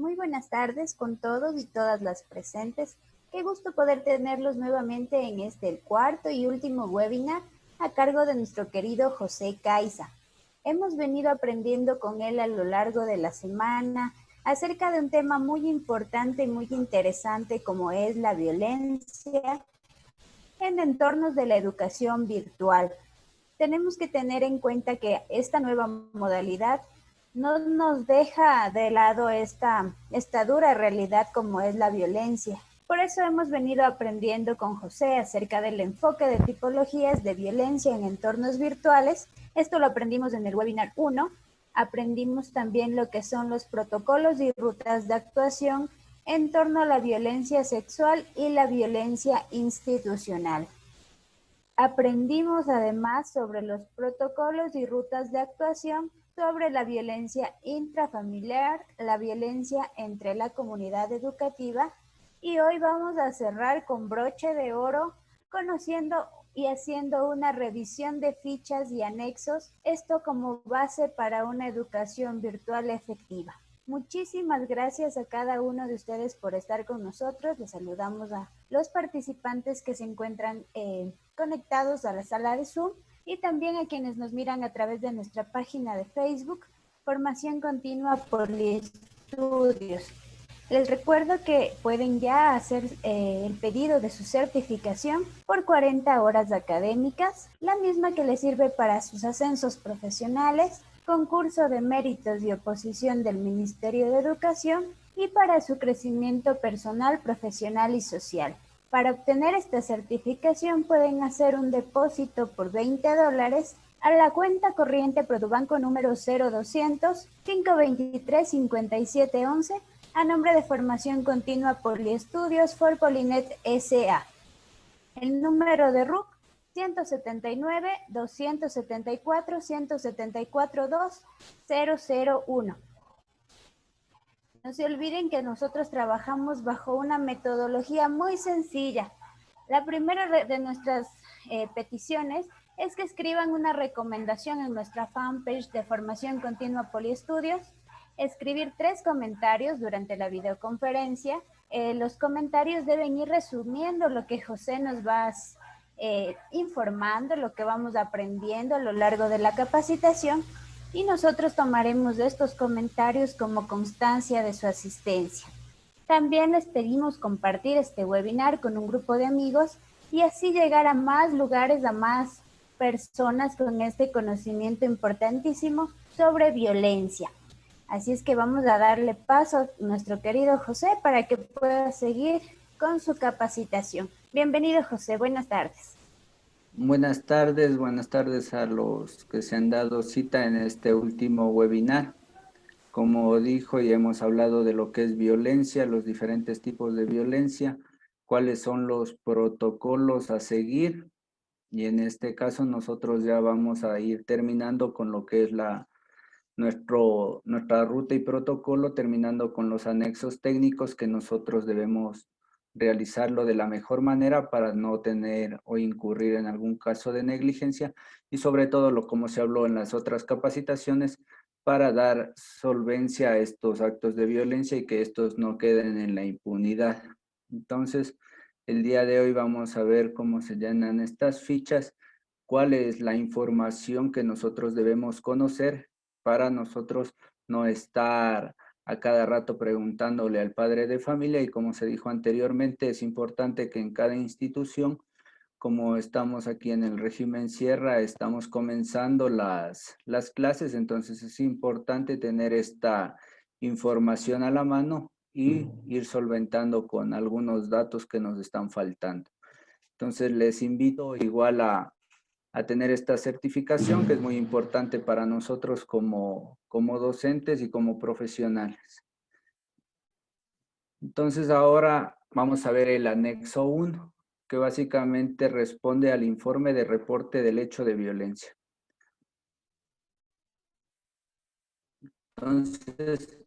Muy buenas tardes con todos y todas las presentes. Qué gusto poder tenerlos nuevamente en este el cuarto y último webinar a cargo de nuestro querido José Caiza. Hemos venido aprendiendo con él a lo largo de la semana acerca de un tema muy importante y muy interesante como es la violencia en entornos de la educación virtual. Tenemos que tener en cuenta que esta nueva modalidad no nos deja de lado esta dura realidad como es la violencia. Por eso hemos venido aprendiendo con José acerca del enfoque de tipologías de violencia en entornos virtuales. Esto lo aprendimos en el webinar 1. Aprendimos también lo que son los protocolos y rutas de actuación en torno a la violencia sexual y la violencia institucional. Aprendimos además sobre los protocolos y rutas de actuación sobre la violencia intrafamiliar, la violencia entre la comunidad educativa y hoy vamos a cerrar con broche de oro conociendo y haciendo una revisión de fichas y anexos, esto como base para una educación virtual efectiva. Muchísimas gracias a cada uno de ustedes por estar con nosotros. Les saludamos a los participantes que se encuentran conectados a la sala de Zoom y también a quienes nos miran a través de nuestra página de Facebook, Formación Continua Poliestudios. Les recuerdo que pueden ya hacer el pedido de su certificación por 40 horas académicas, la misma que les sirve para sus ascensos profesionales, concurso de méritos y oposición del Ministerio de Educación y para su crecimiento personal, profesional y social. Para obtener esta certificación pueden hacer un depósito por $20 a la cuenta corriente Produbanco número 0200 523 5711 a nombre de Formación Continua Poliestudios for Polinet S.A. El número de RUC 179-274-174-2-001. No se olviden que nosotros trabajamos bajo una metodología muy sencilla. La primera de nuestras peticiones es que escriban una recomendación en nuestra fanpage de Formación Continua Poliestudios, escribir 3 comentarios durante la videoconferencia. Los comentarios deben ir resumiendo lo que José nos va informando, lo que vamos aprendiendo a lo largo de la capacitación y nosotros tomaremos estos comentarios como constancia de su asistencia. También les pedimos compartir este webinar con un grupo de amigos y así llegar a más lugares, a más personas con este conocimiento importantísimo sobre violencia. Así es que vamos a darle paso a nuestro querido José para que pueda seguir con su capacitación. Bienvenido, José. Buenas tardes. Buenas tardes a los que se han dado cita en este último webinar. Como dijo, ya hemos hablado de lo que es violencia, los diferentes tipos de violencia, cuáles son los protocolos a seguir, y en este caso nosotros ya vamos a ir terminando con lo que es nuestra ruta y protocolo, terminando con los anexos técnicos que nosotros debemos realizarlo de la mejor manera para no tener o incurrir en algún caso de negligencia y sobre todo, como se habló en las otras capacitaciones, para dar solvencia a estos actos de violencia y que estos no queden en la impunidad. Entonces, el día de hoy vamos a ver cómo se llenan estas fichas, cuál es la información que nosotros debemos conocer para nosotros no estar a cada rato preguntándole al padre de familia, y como se dijo anteriormente, es importante que en cada institución, como estamos aquí en el régimen Sierra, estamos comenzando las clases, entonces es importante tener esta información a la mano y ir solventando con algunos datos que nos están faltando. Entonces les invito igual a tener esta certificación, que es muy importante para nosotros como docentes y como profesionales. Entonces ahora vamos a ver el anexo 1, que básicamente responde al informe de reporte del hecho de violencia. Entonces,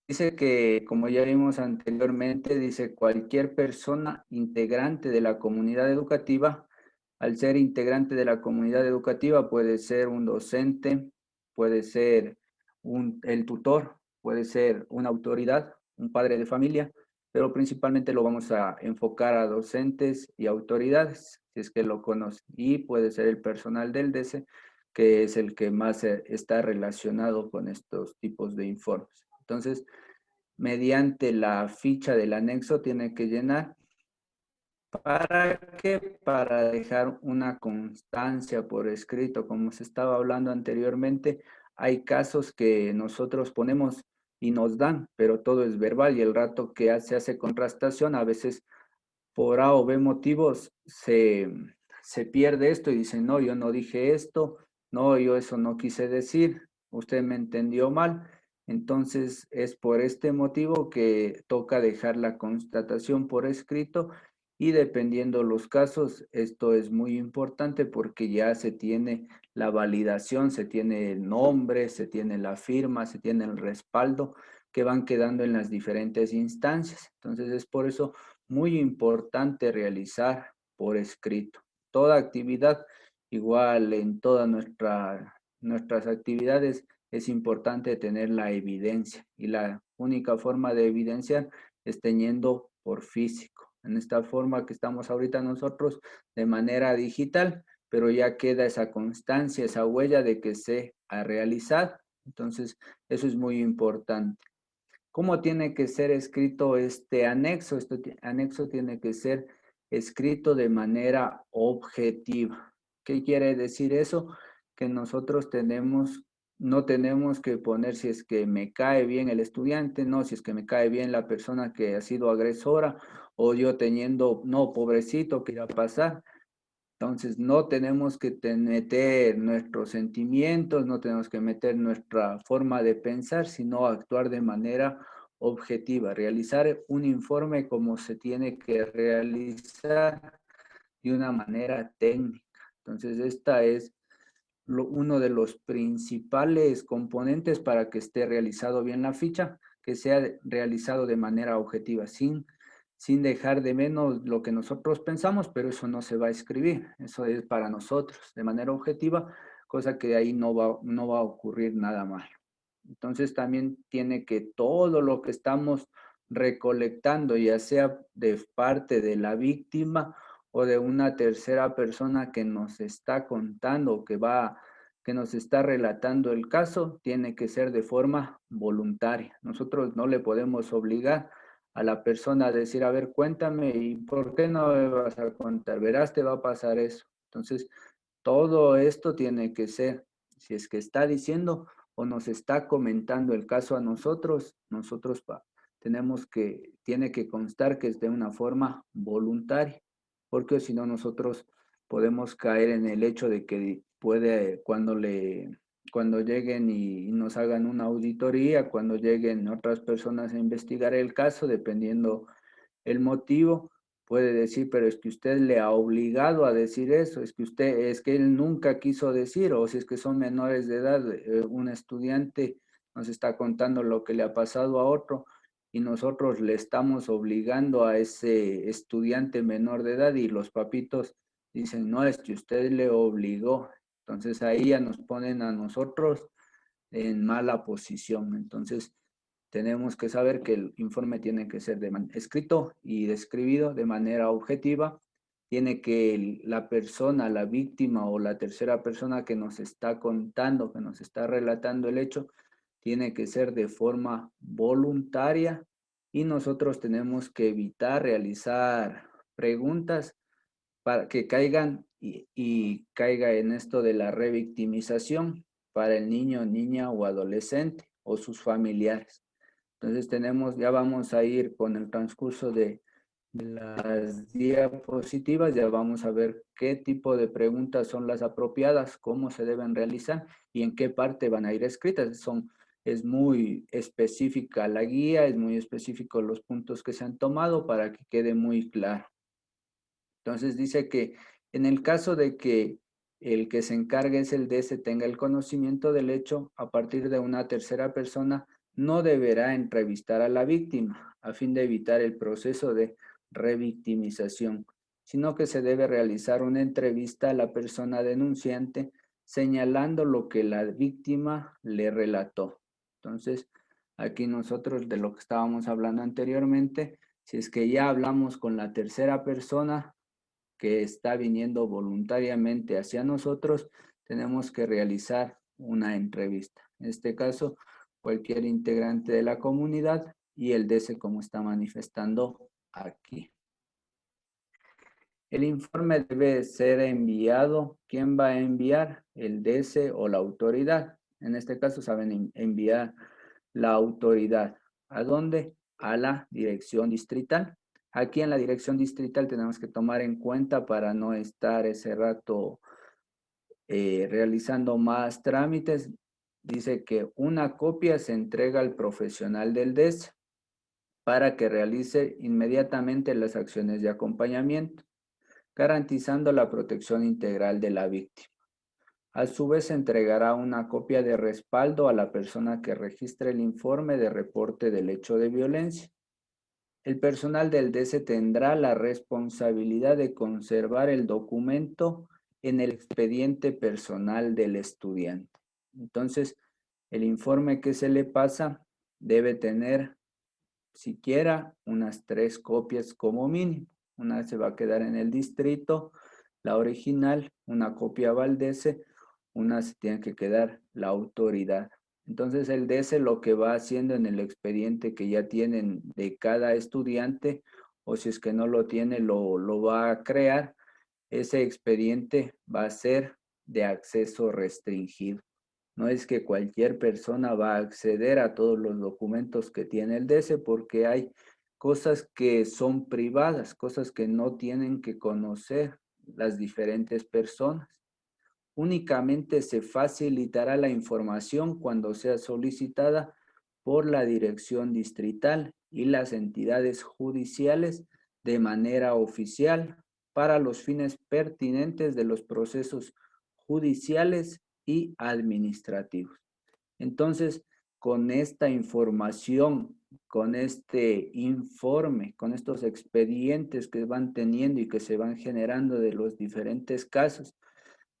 dice que, como ya vimos anteriormente, dice cualquier persona integrante de la comunidad educativa. Al ser integrante de la comunidad educativa puede ser un docente, puede ser el tutor, puede ser una autoridad un padre de familia, pero principalmente lo vamos a enfocar a docentes y autoridades, si es que lo conocen, y puede ser el personal del DESE, que es el que más está relacionado con estos tipos de informes. Entonces, mediante la ficha del anexo tiene que llenar. ¿Para qué? Para dejar una constancia por escrito. Como se estaba hablando anteriormente, hay casos que nosotros ponemos y nos dan, pero todo es verbal y el rato que se hace contrastación, a veces por A o B motivos se pierde esto y dicen, no, yo no dije esto, no, yo eso no quise decir, usted me entendió mal. Entonces es por este motivo que toca dejar la constatación por escrito y dependiendo los casos, esto es muy importante porque ya se tiene la validación, se tiene el nombre, se tiene la firma, se tiene el respaldo que van quedando en las diferentes instancias. Entonces es por eso muy importante realizar por escrito. Toda actividad, igual en todas nuestras actividades, es importante tener la evidencia y la única forma de evidenciar es teniendo por físico. En esta forma que estamos ahorita nosotros de manera digital, pero ya queda esa constancia, esa huella de que se ha realizado. Entonces, eso es muy importante. ¿Cómo tiene que ser escrito este anexo? Este anexo tiene que ser escrito de manera objetiva. ¿Qué quiere decir eso? Que nosotros no tenemos que poner si es que me cae bien el estudiante, no, si es que me cae bien la persona que ha sido agresora, o yo teniendo, no, pobrecito, ¿qué irá a pasar? Entonces, no tenemos que meter nuestros sentimientos, no tenemos que meter nuestra forma de pensar, sino actuar de manera objetiva, realizar un informe como se tiene que realizar de una manera técnica. Entonces, esta es uno de los principales componentes para que esté realizado bien la ficha, que sea realizado de manera objetiva, sin dejar de menos lo que nosotros pensamos, pero eso no se va a escribir, eso es para nosotros, de manera objetiva, cosa que ahí no va a ocurrir nada malo. Entonces también tiene que todo lo que estamos recolectando, ya sea de parte de la víctima o de una tercera persona que nos está contando, que nos está relatando el caso, tiene que ser de forma voluntaria. Nosotros no le podemos obligar a la persona a decir, a ver, cuéntame, ¿y por qué no me vas a contar? Verás, te va a pasar eso. Entonces, todo esto tiene que ser, si es que está diciendo o nos está comentando el caso a nosotros, tiene que constar que es de una forma voluntaria, porque si no nosotros podemos caer en el hecho de que cuando lleguen y nos hagan una auditoría, cuando lleguen otras personas a investigar el caso, dependiendo el motivo, puede decir, pero es que usted le ha obligado a decir eso, es que él nunca quiso decir, o si es que son menores de edad, un estudiante nos está contando lo que le ha pasado a otro y nosotros le estamos obligando a ese estudiante menor de edad y los papitos dicen, no, es que usted le obligó. Entonces ahí ya nos ponen a nosotros en mala posición. Entonces, tenemos que saber que el informe tiene que ser escrito y describido de manera objetiva. Tiene que la persona, la víctima o la tercera persona que nos está contando, que nos está relatando el hecho, tiene que ser de forma voluntaria y nosotros tenemos que evitar realizar preguntas para que caigan y caiga en esto de la revictimización para el niño, niña o adolescente o sus familiares. Entonces ya vamos a ir con el transcurso de las diapositivas, ya vamos a ver qué tipo de preguntas son las apropiadas, cómo se deben realizar y en qué parte van a ir escritas. Es muy específica la guía, es muy específico los puntos que se han tomado para que quede muy claro. Entonces dice que en el caso de que el que se encargue es el DS tenga el conocimiento del hecho a partir de una tercera persona, no deberá entrevistar a la víctima a fin de evitar el proceso de revictimización, sino que se debe realizar una entrevista a la persona denunciante señalando lo que la víctima le relató. Entonces, Aquí nosotros de lo que estábamos hablando anteriormente, si es que ya hablamos con la tercera persona que está viniendo voluntariamente hacia nosotros, tenemos que realizar una entrevista. En este caso, cualquier integrante de la comunidad y el DC como está manifestando aquí. El informe debe ser enviado. ¿Quién va a enviar? El DC o la autoridad. En este caso saben enviar la autoridad. ¿A dónde? A la dirección distrital. Aquí en la dirección distrital tenemos que tomar en cuenta para no estar ese rato realizando más trámites. Dice que una copia se entrega al profesional del DES para que realice inmediatamente las acciones de acompañamiento, garantizando la protección integral de la víctima. A su vez, se entregará una copia de respaldo a la persona que registre el informe de reporte del hecho de violencia. El personal del DS tendrá la responsabilidad de conservar el documento en el expediente personal del estudiante. Entonces, el informe que se le pasa debe tener siquiera unas 3 copias como mínimo. Una se va a quedar en el distrito, la original, una copia va al DS, una se tiene que quedar la autoridad. Entonces el DS lo que va haciendo en el expediente que ya tienen de cada estudiante, o si es que no lo tiene, lo va a crear, ese expediente va a ser de acceso restringido. No es que cualquier persona va a acceder a todos los documentos que tiene el DS porque hay cosas que son privadas, cosas que no tienen que conocer las diferentes personas. Únicamente se facilitará la información cuando sea solicitada por la dirección distrital y las entidades judiciales de manera oficial para los fines pertinentes de los procesos judiciales y administrativos. Entonces, con esta información, con este informe, con estos expedientes que van teniendo y que se van generando de los diferentes casos,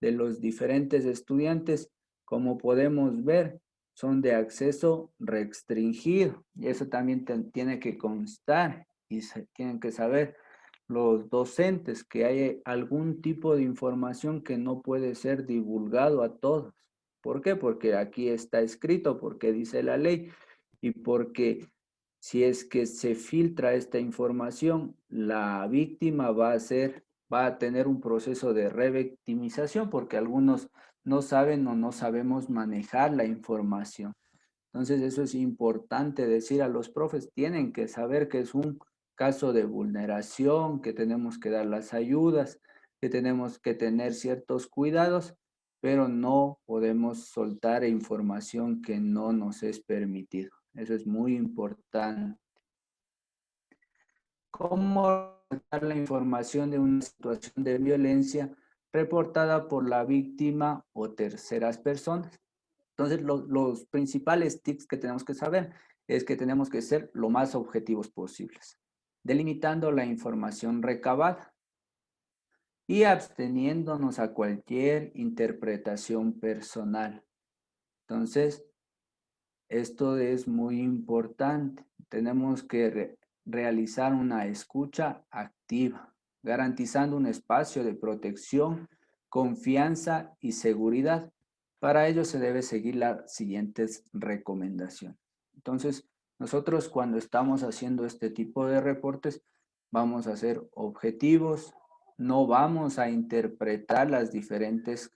de los diferentes estudiantes, como podemos ver, son de acceso restringido. Y eso también tiene que constar y tienen que saber los docentes que hay algún tipo de información que no puede ser divulgado a todos. ¿Por qué? Porque aquí está escrito, porque dice la ley y porque si es que se filtra esta información, la víctima va a tener un proceso de revictimización porque algunos no saben o no sabemos manejar la información. Entonces eso es importante decir a los profes, tienen que saber que es un caso de vulneración, que tenemos que dar las ayudas, que tenemos que tener ciertos cuidados, pero no podemos soltar información que no nos es permitido. Eso es muy importante. ¿Cómo dar la información de una situación de violencia reportada por la víctima o terceras personas? Entonces, los principales tips que tenemos que saber es que tenemos que ser lo más objetivos posibles, delimitando la información recabada y absteniéndonos a cualquier interpretación personal. Entonces, esto es muy importante. Tenemos que realizar una escucha activa, garantizando un espacio de protección, confianza y seguridad. Para ello se debe seguir las siguientes recomendaciones. Entonces, nosotros cuando estamos haciendo este tipo de reportes, vamos a ser objetivos, no vamos a interpretar las diferentes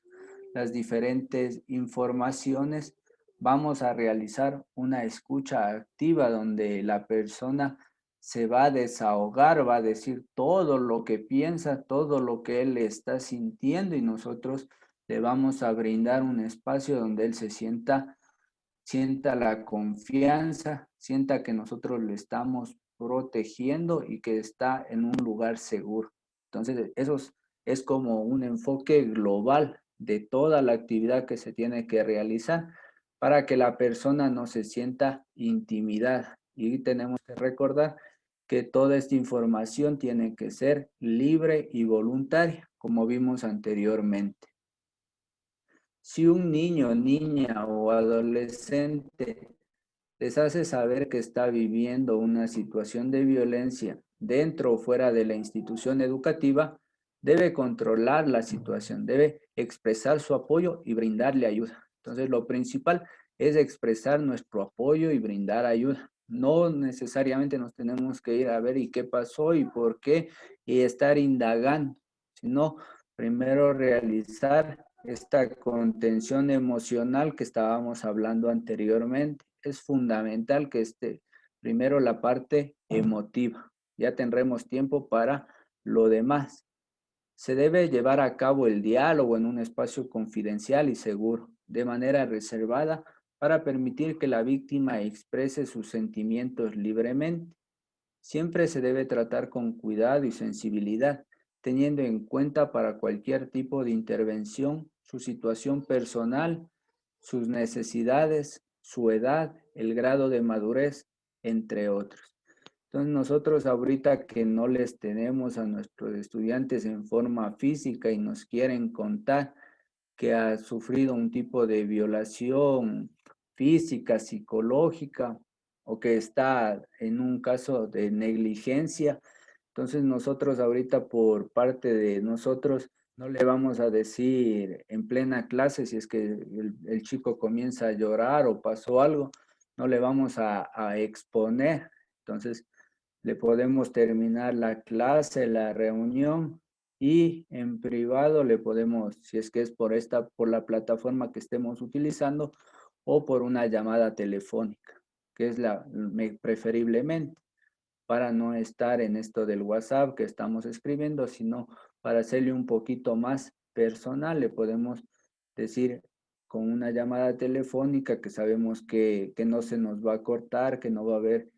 informaciones, vamos a realizar una escucha activa donde la persona se va a desahogar, va a decir todo lo que piensa, todo lo que él está sintiendo y nosotros le vamos a brindar un espacio donde él sienta la confianza, sienta que nosotros le estamos protegiendo y que está en un lugar seguro. Entonces, eso es como un enfoque global de toda la actividad que se tiene que realizar para que la persona no se sienta intimidada. Y tenemos que recordar que toda esta información tiene que ser libre y voluntaria, como vimos anteriormente. Si un niño, niña o adolescente les hace saber que está viviendo una situación de violencia dentro o fuera de la institución educativa, debe controlar la situación, debe expresar su apoyo y brindarle ayuda. Entonces, lo principal es expresar nuestro apoyo y brindar ayuda. No necesariamente nos tenemos que ir a ver y qué pasó y por qué y estar indagando, sino primero realizar esta contención emocional que estábamos hablando anteriormente. Es fundamental que esté primero la parte emotiva. Ya tendremos tiempo para lo demás. Se debe llevar a cabo el diálogo en un espacio confidencial y seguro, de manera reservada, para permitir que la víctima exprese sus sentimientos libremente. Siempre se debe tratar con cuidado y sensibilidad, teniendo en cuenta para cualquier tipo de intervención su situación personal, sus necesidades, su edad, el grado de madurez, entre otros. Entonces nosotros ahorita que no les tenemos a nuestros estudiantes en forma física y nos quieren contar que ha sufrido un tipo de violación física, psicológica, o que está en un caso de negligencia. Entonces nosotros ahorita por parte de nosotros no le vamos a decir en plena clase si es que el chico comienza a llorar o pasó algo, no le vamos a exponer. Entonces le podemos terminar la clase, la reunión y en privado le podemos, si es que es por la plataforma que estemos utilizando o por una llamada telefónica, que es preferiblemente para no estar en esto del WhatsApp que estamos escribiendo, sino para hacerle un poquito más personal, le podemos decir con una llamada telefónica que sabemos que no se nos va a cortar, que no va a haber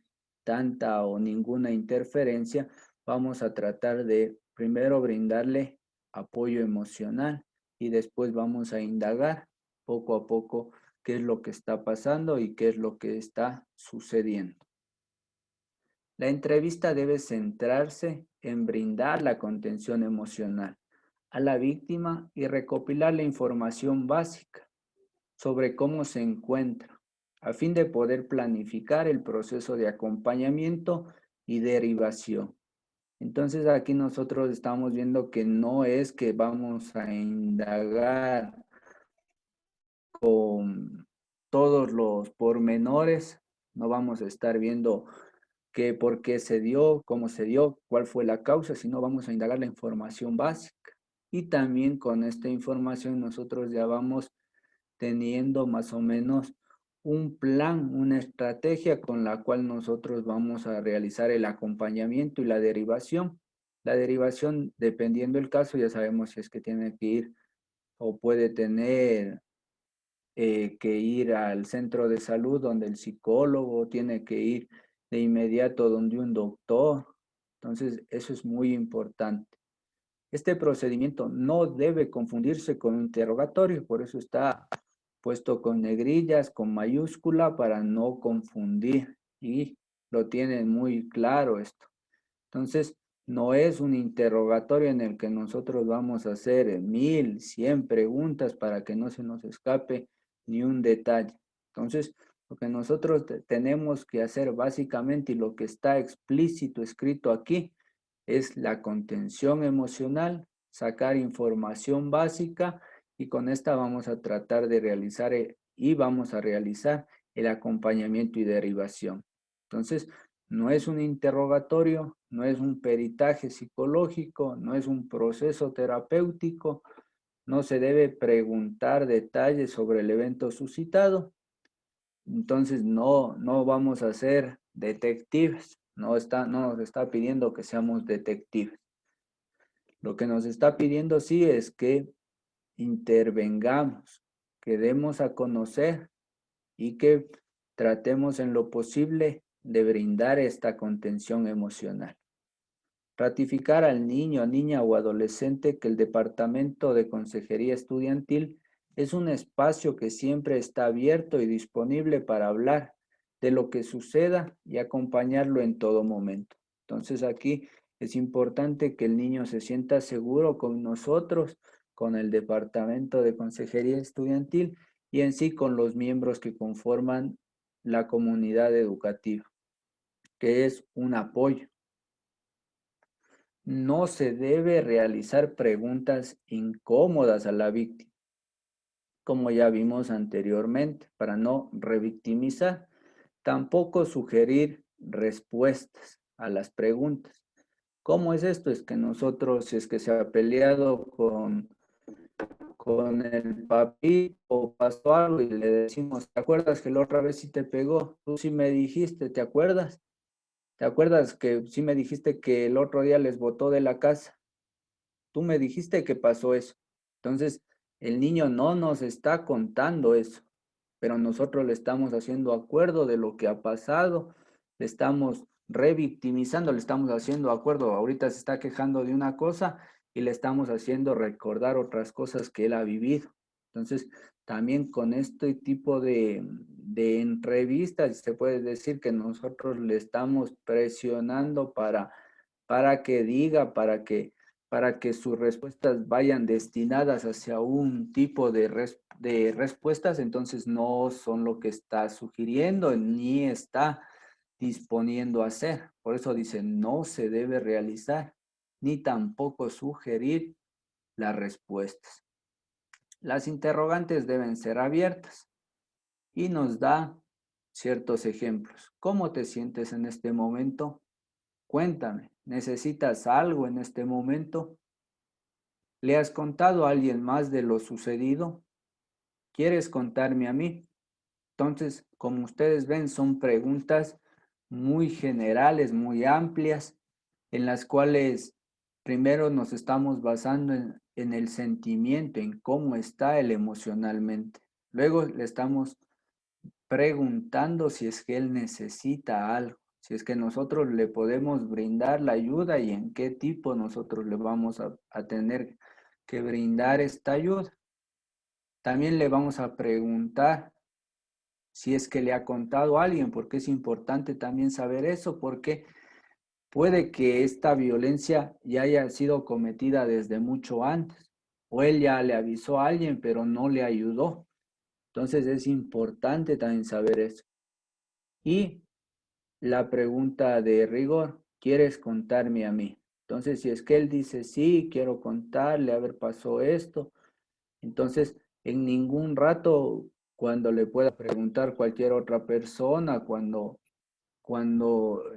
tanta o ninguna interferencia, vamos a tratar de primero brindarle apoyo emocional y después vamos a indagar poco a poco qué es lo que está pasando y qué es lo que está sucediendo. La entrevista debe centrarse en brindar la contención emocional a la víctima y recopilar la información básica sobre cómo se encuentra, a fin de poder planificar el proceso de acompañamiento y derivación. Entonces aquí nosotros estamos viendo que no es que vamos a indagar con todos los pormenores, no vamos a estar viendo qué, por qué se dio, cómo se dio, cuál fue la causa, sino vamos a indagar la información básica. Y también con esta información nosotros ya vamos teniendo más o menos un plan, una estrategia con la cual nosotros vamos a realizar el acompañamiento y la derivación. La derivación, dependiendo del caso, ya sabemos si es que tiene que ir o puede tener que ir al centro de salud donde el psicólogo, tiene que ir de inmediato donde un doctor. Entonces, eso es muy importante. Este procedimiento no debe confundirse con un interrogatorio, por eso está puesto con negrillas, con mayúscula, para no confundir. Y lo tienen muy claro esto. Entonces, no es un interrogatorio en el que nosotros vamos a hacer 1000, 100 preguntas para que no se nos escape ni un detalle. Entonces, lo que nosotros tenemos que hacer básicamente y lo que está explícito escrito aquí es la contención emocional, sacar información básica y con esta vamos a tratar de realizar y vamos a realizar el acompañamiento y derivación. Entonces, no es un interrogatorio, no es un peritaje psicológico, no es un proceso terapéutico, no se debe preguntar detalles sobre el evento suscitado. Entonces, no vamos a ser detectives, no nos está pidiendo que seamos detectives. Lo que nos está pidiendo sí es que intervengamos, que demos a conocer y que tratemos en lo posible de brindar esta contención emocional. Ratificar al niño, niña o adolescente que el Departamento de Consejería Estudiantil es un espacio que siempre está abierto y disponible para hablar de lo que suceda y acompañarlo en todo momento. Entonces aquí es importante que el niño se sienta seguro con nosotros, con el Departamento de Consejería Estudiantil y en sí con los miembros que conforman la comunidad educativa, que es un apoyo. No se debe realizar preguntas incómodas a la víctima, como ya vimos anteriormente, para no revictimizar. Tampoco sugerir respuestas a las preguntas. ¿Cómo es esto? Es que nosotros, si es que se ha peleado con el papi o pasó algo y le decimos, ¿te acuerdas que la otra vez sí te pegó? Tú sí me dijiste, ¿te acuerdas? ¿Te acuerdas que sí me dijiste que el otro día les botó de la casa? Tú me dijiste que pasó eso. Entonces, el niño no nos está contando eso, pero nosotros le estamos haciendo acuerdo de lo que ha pasado, le estamos revictimizando, le estamos haciendo acuerdo. Ahorita se está quejando de una cosa y le estamos haciendo recordar otras cosas que él ha vivido. Entonces, también con este tipo de entrevistas, se puede decir que nosotros le estamos presionando para que diga, para que sus respuestas vayan destinadas hacia un tipo de respuestas, entonces no son lo que está sugiriendo ni está disponiendo a hacer. Por eso dice, no se debe realizar, ni tampoco sugerir las respuestas. Las interrogantes deben ser abiertas y nos da ciertos ejemplos. ¿Cómo te sientes en este momento? Cuéntame, ¿necesitas algo en este momento? ¿Le has contado a alguien más de lo sucedido? ¿Quieres contarme a mí? Entonces, como ustedes ven, son preguntas muy generales, muy amplias, en las cuales primero nos estamos basando en el sentimiento, en cómo está él emocionalmente. Luego le estamos preguntando si es que él necesita algo, si es que nosotros le podemos brindar la ayuda y en qué tipo nosotros le vamos a tener que brindar esta ayuda. También le vamos a preguntar si es que le ha contado a alguien, porque es importante también saber eso, porque puede que esta violencia ya haya sido cometida desde mucho antes, o él ya le avisó a alguien, pero no le ayudó. Entonces es importante también saber eso. Y la pregunta de rigor, ¿quieres contarme a mí? Entonces, si es que él dice, sí, quiero contarle, a ver, pasó esto, entonces en ningún rato, cuando le pueda preguntar cualquier otra persona, cuando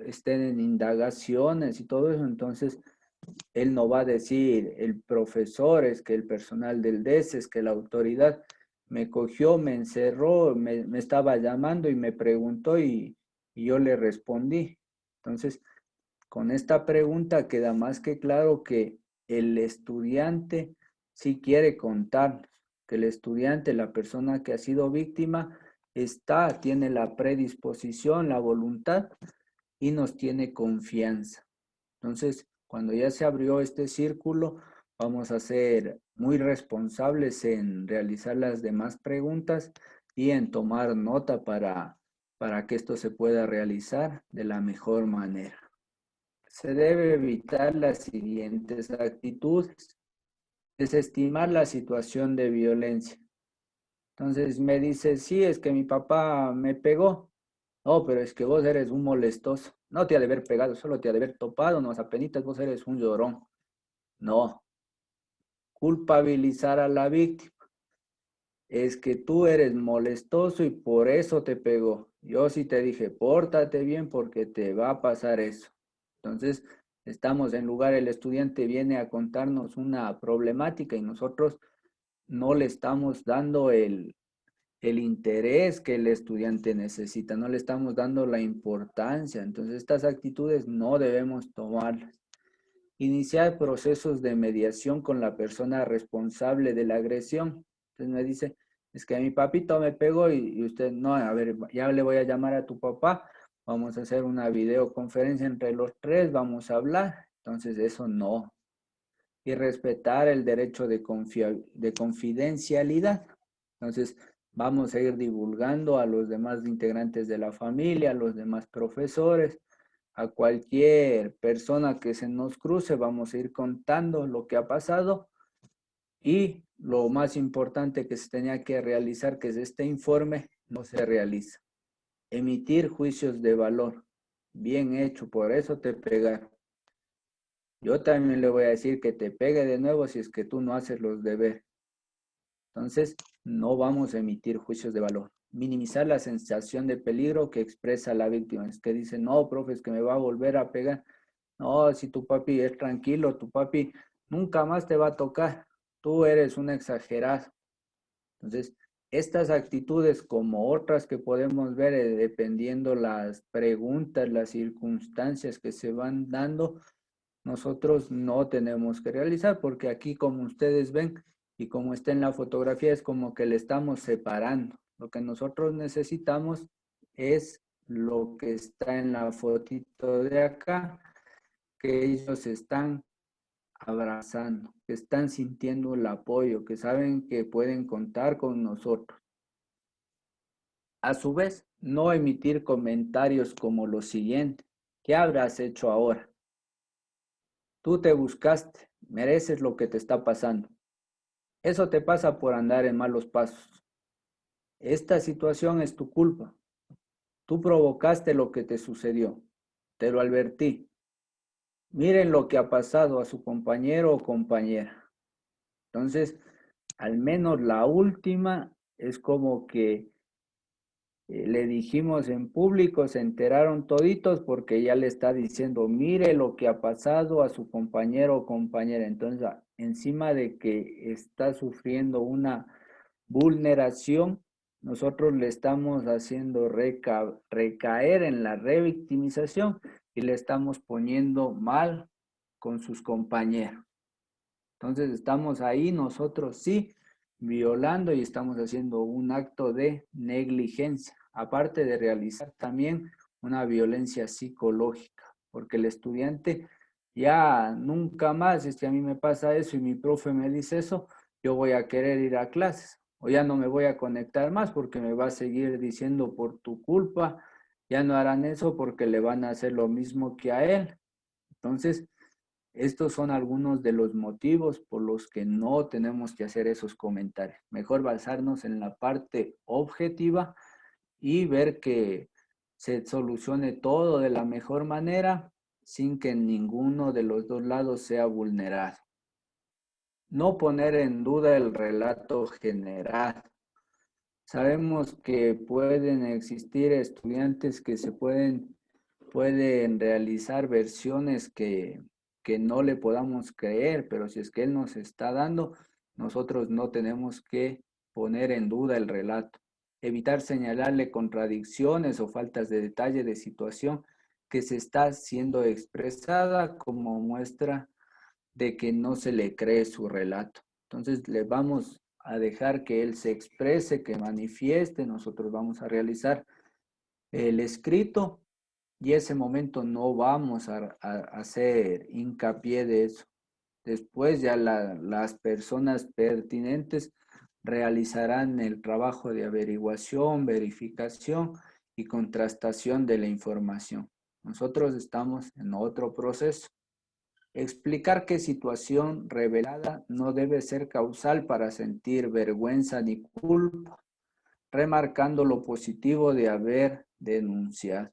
estén en indagaciones y todo eso, entonces él no va a decir, el profesor, es que el personal del DES, es que la autoridad me cogió, me encerró, me estaba llamando y me preguntó y yo le respondí. Entonces, con esta pregunta queda más que claro que el estudiante sí quiere contarnos, que el estudiante, la persona que ha sido víctima, tiene la predisposición, la voluntad y nos tiene confianza. Entonces, cuando ya se abrió este círculo, vamos a ser muy responsables en realizar las demás preguntas y en tomar nota para que esto se pueda realizar de la mejor manera. Se debe evitar las siguientes actitudes. Desestimar la situación de violencia. Entonces me dice, sí, es que mi papá me pegó. No, pero es que vos eres un molestoso. No te ha de haber pegado, solo te ha de haber topado, no, apenitas vos eres un llorón. No, culpabilizar a la víctima. Es que tú eres molestoso y por eso te pegó. Yo sí te dije, pórtate bien porque te va a pasar eso. Entonces, estamos en lugar, el estudiante viene a contarnos una problemática y nosotros no le estamos dando el interés que el estudiante necesita, no le estamos dando la importancia. Entonces, estas actitudes no debemos tomarlas. Iniciar procesos de mediación con la persona responsable de la agresión. Entonces me dice, es que mi papito me pegó y usted, no, a ver, ya le voy a llamar a tu papá, vamos a hacer una videoconferencia entre los tres, vamos a hablar. Entonces eso no. Y respetar el derecho de confidencialidad. Entonces vamos a ir divulgando a los demás integrantes de la familia, a los demás profesores, a cualquier persona que se nos cruce, vamos a ir contando lo que ha pasado y lo más importante que se tenía que realizar, que es este informe, no se realiza. emitir juicios de valor. Bien hecho, por eso te pegaron. Yo también le voy a decir que te pegue de nuevo si es que tú no haces los deberes. Entonces, no vamos a emitir juicios de valor. Minimizar la sensación de peligro que expresa la víctima. Es que dice, no, profe, es que me va a volver a pegar. No, si tu papi es tranquilo, tu papi nunca más te va a tocar. Tú eres un exagerado. Entonces, estas actitudes como otras que podemos ver dependiendo las preguntas, las circunstancias que se van dando, nosotros no tenemos que realizar porque aquí como ustedes ven y como está en la fotografía es como que le estamos separando. Lo que nosotros necesitamos es lo que está en la fotito de acá, que ellos están abrazando, que están sintiendo el apoyo, que saben que pueden contar con nosotros. A su vez, no emitir comentarios como lo siguiente: ¿qué habrás hecho ahora? Tú te buscaste, mereces lo que te está pasando. Eso te pasa por andar en malos pasos. Esta situación es tu culpa. Tú provocaste lo que te sucedió. Te lo advertí. Miren lo que ha pasado a su compañero o compañera. Entonces, al menos la última es como que le dijimos en público, se enteraron toditos porque ya le está diciendo, mire lo que ha pasado a su compañero o compañera. Entonces, encima de que está sufriendo una vulneración, nosotros le estamos haciendo recaer en la revictimización y le estamos poniendo mal con sus compañeros. Entonces, estamos ahí nosotros sí violando y estamos haciendo un acto de negligencia, aparte de realizar también una violencia psicológica, porque el estudiante ya nunca más, es que a mí me pasa eso y mi profe me dice eso, yo voy a querer ir a clases o ya no me voy a conectar más porque me va a seguir diciendo por tu culpa, ya no harán eso porque le van a hacer lo mismo que a él. Entonces, estos son algunos de los motivos por los que no tenemos que hacer esos comentarios. Mejor basarnos en la parte objetiva y ver que se solucione todo de la mejor manera sin que ninguno de los dos lados sea vulnerado. No poner en duda el relato general. Sabemos que pueden existir estudiantes que pueden realizar versiones que no le podamos creer, pero si es que él nos está dando, nosotros no tenemos que poner en duda el relato. Evitar señalarle contradicciones o faltas de detalle de situación que se está siendo expresada como muestra de que no se le cree su relato. Entonces le vamos a dejar que él se exprese, que manifieste, nosotros vamos a realizar el escrito y ese momento no vamos a hacer hincapié de eso. Después ya las personas pertinentes realizarán el trabajo de averiguación, verificación y contrastación de la información. Nosotros estamos en otro proceso. Explicar qué situación revelada no debe ser causal para sentir vergüenza ni culpa, remarcando lo positivo de haber denunciado.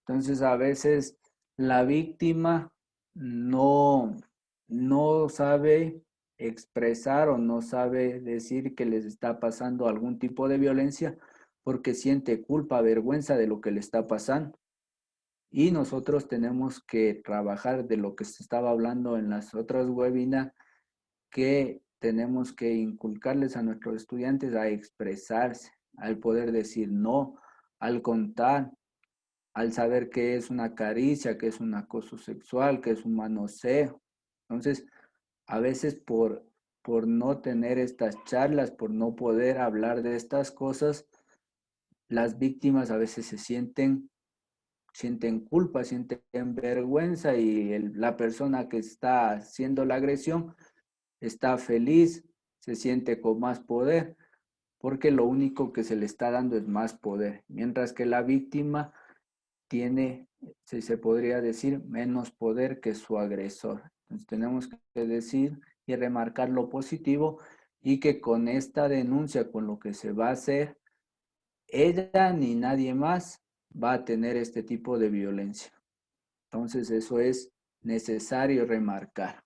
Entonces, a veces la víctima no sabe expresar o no sabe decir que les está pasando algún tipo de violencia porque siente culpa, vergüenza de lo que le está pasando. Y nosotros tenemos que trabajar de lo que se estaba hablando en las otras webinars, que tenemos que inculcarles a nuestros estudiantes a expresarse, al poder decir no, al contar, al saber qué es una caricia, qué es un acoso sexual, qué es un manoseo. Entonces, a veces por no tener estas charlas, por no poder hablar de estas cosas, las víctimas a veces sienten culpa, sienten vergüenza y la persona que está haciendo la agresión está feliz, se siente con más poder, porque lo único que se le está dando es más poder, mientras que la víctima tiene, si se podría decir, menos poder que su agresor. Entonces tenemos que decir y remarcar lo positivo y que con esta denuncia, con lo que se va a hacer, ella ni nadie más va a tener este tipo de violencia. Entonces eso es necesario remarcar.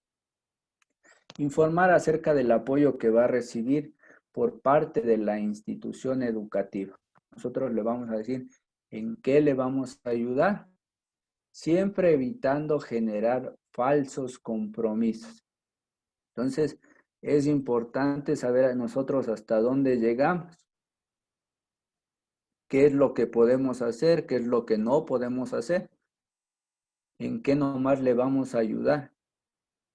Informar acerca del apoyo que va a recibir por parte de la institución educativa. Nosotros le vamos a decir en qué le vamos a ayudar, siempre evitando generar falsos compromisos. Entonces, es importante saber nosotros hasta dónde llegamos, qué es lo que podemos hacer, qué es lo que no podemos hacer, en qué nomás le vamos a ayudar,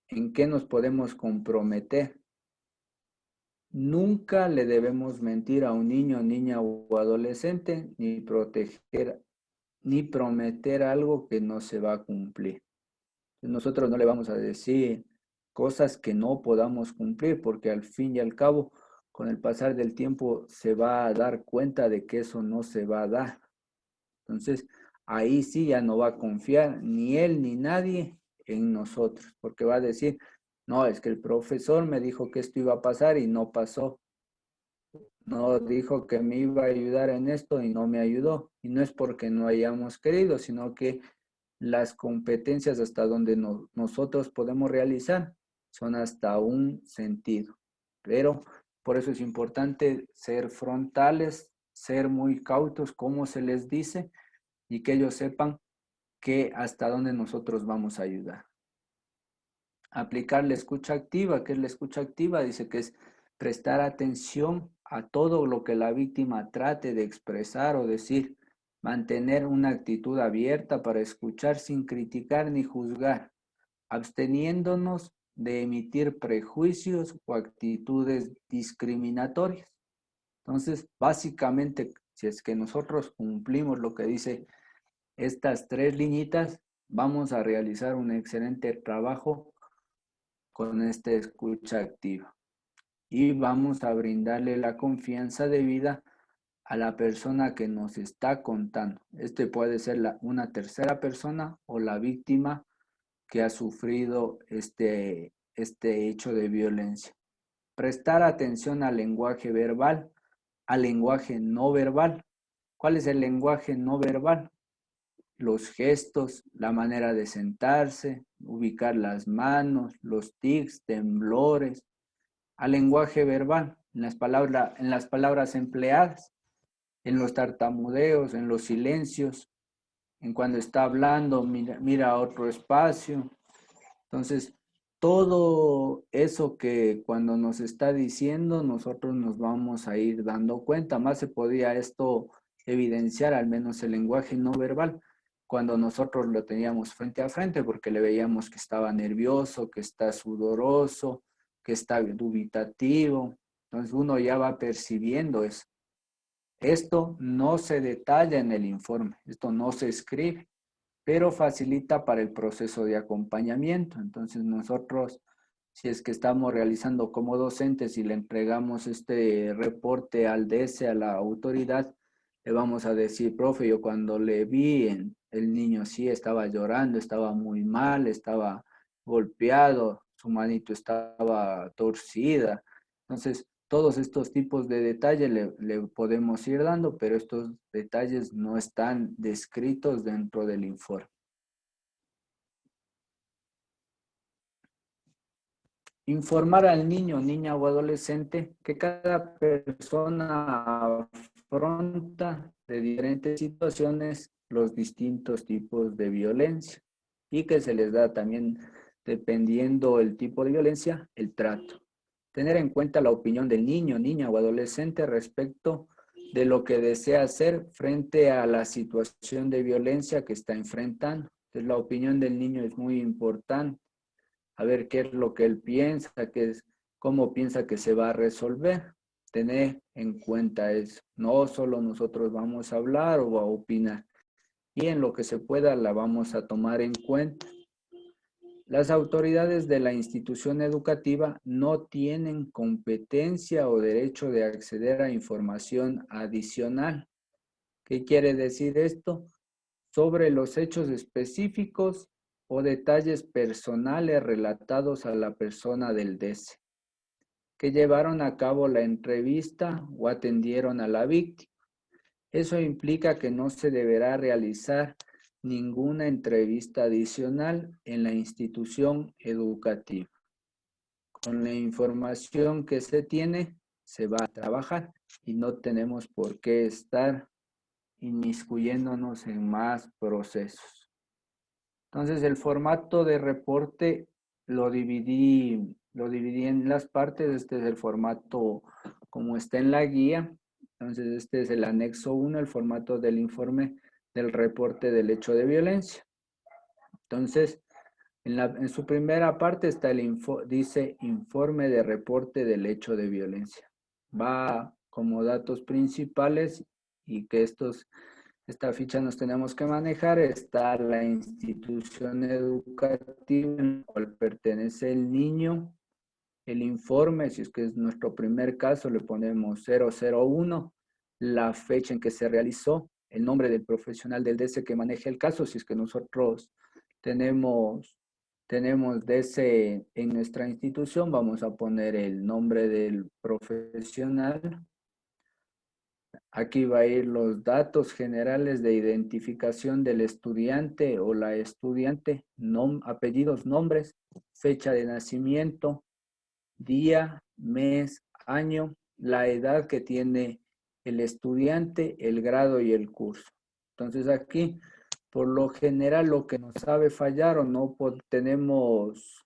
en qué nos podemos comprometer. Nunca le debemos mentir a un niño, niña o adolescente, ni proteger, ni prometer algo que no se va a cumplir. Nosotros no le vamos a decir cosas que no podamos cumplir, porque al fin y al cabo, con el pasar del tiempo, se va a dar cuenta de que eso no se va a dar. Entonces, ahí sí ya no va a confiar ni él ni nadie en nosotros, porque va a decir, no, es que el profesor me dijo que esto iba a pasar y no pasó. No dijo que me iba a ayudar en esto y no me ayudó. Y no es porque no hayamos querido, sino que las competencias hasta donde nosotros podemos realizar son hasta un sentido. Pero por eso es importante ser frontales, ser muy cautos, como se les dice, y que ellos sepan que hasta dónde nosotros vamos a ayudar. Aplicar la escucha activa. ¿Qué es la escucha activa? Dice que es prestar atención a todo lo que la víctima trate de expresar o decir, mantener una actitud abierta para escuchar sin criticar ni juzgar, absteniéndonos de emitir prejuicios o actitudes discriminatorias. Entonces, básicamente, si es que nosotros cumplimos lo que dice estas tres liñitas, vamos a realizar un excelente trabajo con esta escucha activa y vamos a brindarle la confianza debida a la persona que nos está contando. Este puede ser una tercera persona o la víctima que ha sufrido este hecho de violencia. Prestar atención al lenguaje verbal, al lenguaje no verbal. ¿Cuál es el lenguaje no verbal? Los gestos, la manera de sentarse, ubicar las manos, los tics, temblores, al lenguaje verbal, en las palabras empleadas, en los tartamudeos, en los silencios, en cuando está hablando, mira a otro espacio. Entonces, todo eso que cuando nos está diciendo, nosotros nos vamos a ir dando cuenta. Más se podía esto evidenciar, al menos el lenguaje no verbal, cuando nosotros lo teníamos frente a frente, porque le veíamos que estaba nervioso, que está sudoroso, que está dubitativo. Entonces uno ya va percibiendo eso. Esto no se detalla en el informe, esto no se escribe, pero facilita para el proceso de acompañamiento. Entonces nosotros, si es que estamos realizando como docentes y le entregamos este reporte al DS, a la autoridad, le vamos a decir, profe, yo cuando le vi, el niño sí estaba llorando, estaba muy mal, estaba golpeado, su manito estaba torcida. Entonces, todos estos tipos de detalles le podemos ir dando, pero estos detalles no están descritos dentro del informe. Informar al niño, niña o adolescente que cada persona afronta de diferentes situaciones los distintos tipos de violencia y que se les da también, dependiendo el tipo de violencia, el trato. Tener en cuenta la opinión del niño, niña o adolescente respecto de lo que desea hacer frente a la situación de violencia que está enfrentando. Entonces, la opinión del niño es muy importante. A ver qué es lo que él piensa, cómo piensa que se va a resolver. Tener en cuenta eso. No solo nosotros vamos a hablar o a opinar. Y en lo que se pueda la vamos a tomar en cuenta. Las autoridades de la institución educativa no tienen competencia o derecho de acceder a información adicional. ¿Qué quiere decir esto? Sobre los hechos específicos o detalles personales relatados a la persona del DS, que llevaron a cabo la entrevista o atendieron a la víctima. Eso implica que no se deberá realizar ninguna entrevista adicional en la institución educativa. Con la información que se tiene, se va a trabajar y no tenemos por qué estar inmiscuyéndonos en más procesos. Entonces, el formato de reporte lo dividí en las partes. Este es el formato como está en la guía. Entonces, este es el anexo 1, el formato del informe del reporte del hecho de violencia. Entonces, en su primera parte está dice informe de reporte del hecho de violencia. Va como datos principales y que esta ficha nos tenemos que manejar. Está la institución educativa en la cual pertenece el niño. El informe, si es que es nuestro primer caso, le ponemos 001, la fecha en que se realizó, el nombre del profesional del DC que maneja el caso, si es que nosotros tenemos DC en nuestra institución, vamos a poner el nombre del profesional. Aquí va a ir los datos generales de identificación del estudiante o la estudiante, apellidos, nombres, fecha de nacimiento, día, mes, año, la edad que tiene el estudiante, el grado y el curso. Entonces aquí, por lo general, lo que nos sabe fallar o no tenemos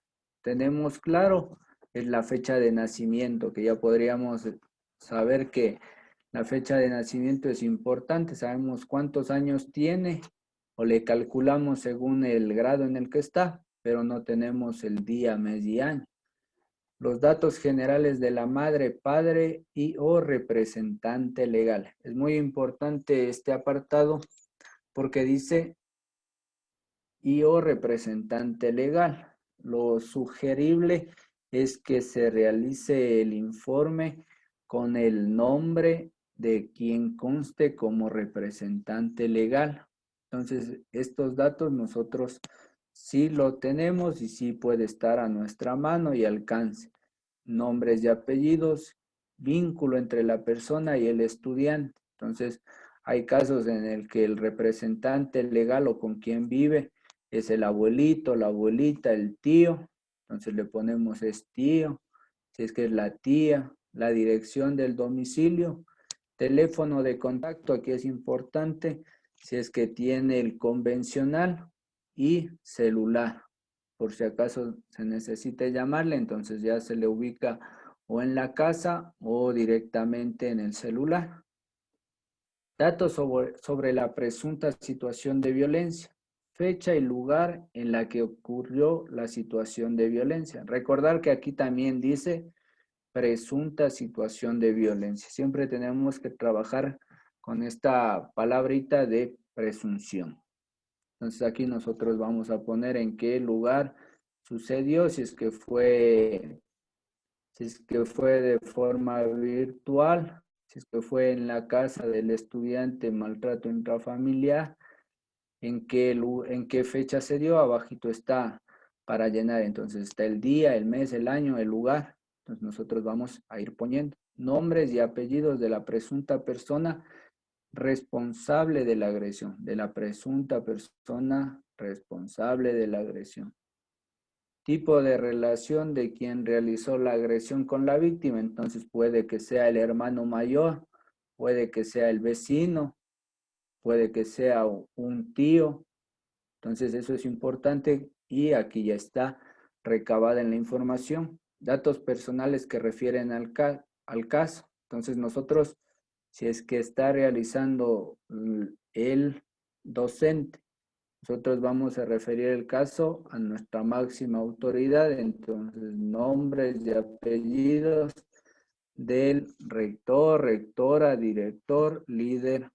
claro es la fecha de nacimiento, que ya podríamos saber que la fecha de nacimiento es importante, sabemos cuántos años tiene o le calculamos según el grado en el que está, pero no tenemos el día, mes y año. Los datos generales de la madre, padre y o representante legal. Es muy importante este apartado porque dice y o representante legal. Lo sugerible es que se realice el informe con el nombre de quien conste como representante legal. Entonces, estos datos nosotros sí lo tenemos y sí puede estar a nuestra mano y alcance. Nombres y apellidos, vínculo entre la persona y el estudiante. Entonces, hay casos en el que el representante legal o con quien vive es el abuelito, la abuelita, el tío. Entonces le ponemos es tío. Si es que es la tía, la dirección del domicilio, teléfono de contacto, aquí es importante, si es que tiene el convencional y celular. Por si acaso se necesita llamarle, entonces ya se le ubica o en la casa o directamente en el celular. Datos sobre la presunta situación de violencia. Fecha y lugar en la que ocurrió la situación de violencia. Recordar que aquí también dice presunta situación de violencia. Siempre tenemos que trabajar con esta palabrita de presunción. Entonces aquí nosotros vamos a poner en qué lugar sucedió, si es que fue de forma virtual, si es que fue en la casa del estudiante, maltrato intrafamiliar, en qué fecha se dio, abajito está para llenar. Entonces está el día, el mes, el año, el lugar. Entonces nosotros vamos a ir poniendo nombres y apellidos de la presunta persona responsable de la agresión, de la presunta persona responsable de la agresión. Tipo de relación de quien realizó la agresión con la víctima, entonces puede que sea el hermano mayor, puede que sea el vecino, puede que sea un tío. Entonces eso es importante y aquí ya está recabada en la información. Datos personales que refieren al caso. Entonces nosotros, si es que está realizando el docente, nosotros vamos a referir el caso a nuestra máxima autoridad, entonces nombres y apellidos del rector, rectora, director, líder,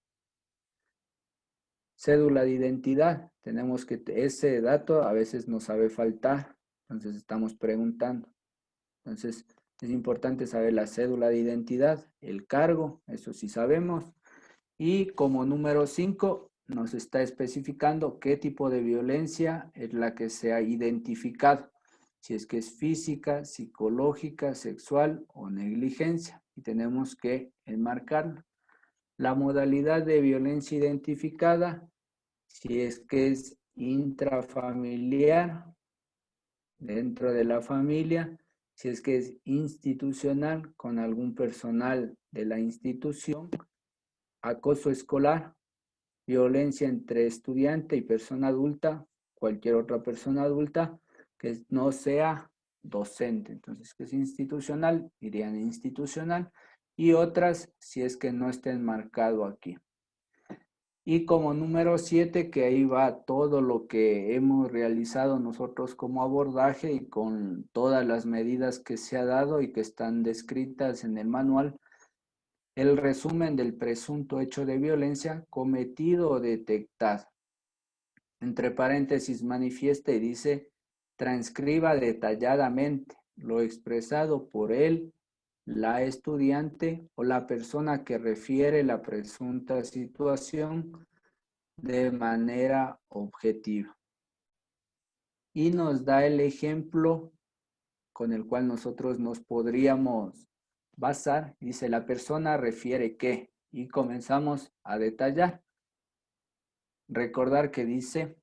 cédula de identidad. Tenemos que ese dato a veces nos sabe faltar, entonces estamos preguntando. Entonces es importante saber la cédula de identidad, el cargo, eso sí sabemos. Y como número 5 nos está especificando qué tipo de violencia es la que se ha identificado. Si es que es física, psicológica, sexual o negligencia. Y tenemos que enmarcarlo. La modalidad de violencia identificada, si es que es intrafamiliar, dentro de la familia, si es que es institucional, con algún personal de la institución, acoso escolar, violencia entre estudiante y persona adulta, cualquier otra persona adulta que no sea docente. Entonces, que es institucional, irían institucional, y otras si es que no está enmarcado aquí. Y como número 7, que ahí va todo lo que hemos realizado nosotros como abordaje y con todas las medidas que se ha dado y que están descritas en el manual, el resumen del presunto hecho de violencia cometido o detectado. Entre paréntesis manifiesta y dice, transcriba detalladamente lo expresado por él, la estudiante o la persona que refiere la presunta situación de manera objetiva. Y nos da el ejemplo con el cual nosotros nos podríamos basar. Dice, la persona refiere que, y comenzamos a detallar. Recordar que dice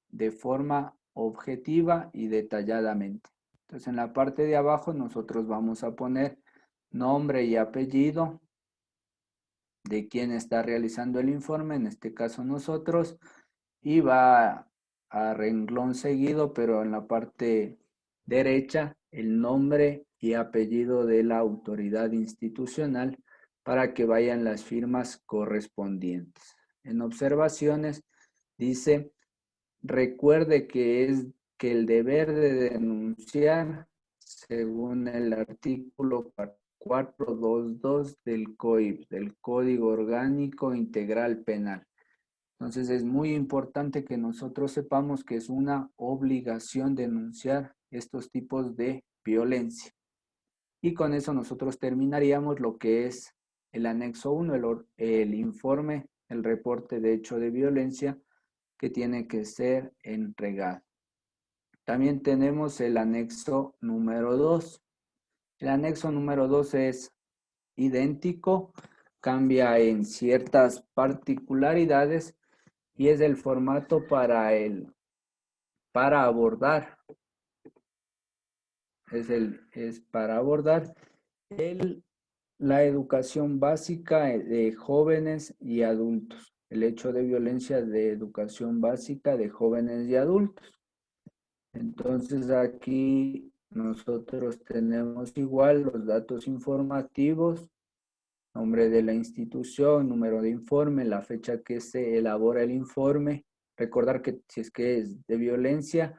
de forma objetiva y detalladamente. Entonces, en la parte de abajo nosotros vamos a poner nombre y apellido de quien está realizando el informe, en este caso nosotros, y va a renglón seguido, pero en la parte derecha, el nombre y apellido de la autoridad institucional para que vayan las firmas correspondientes. En observaciones dice, recuerde que el deber de denunciar, según el artículo 422 del COIP, del Código Orgánico Integral Penal. Entonces es muy importante que nosotros sepamos que es una obligación denunciar estos tipos de violencia. Y con eso nosotros terminaríamos lo que es el anexo 1, el informe, el reporte de hecho de violencia que tiene que ser entregado. También tenemos el anexo número 2. El anexo número 2 es idéntico, cambia en ciertas particularidades y es el formato para abordar. Es para abordar la educación básica de jóvenes y adultos. El hecho de violencia de educación básica de jóvenes y adultos. Entonces aquí nosotros tenemos igual los datos informativos, nombre de la institución, número de informe, la fecha que se elabora el informe. Recordar que si es que es de violencia,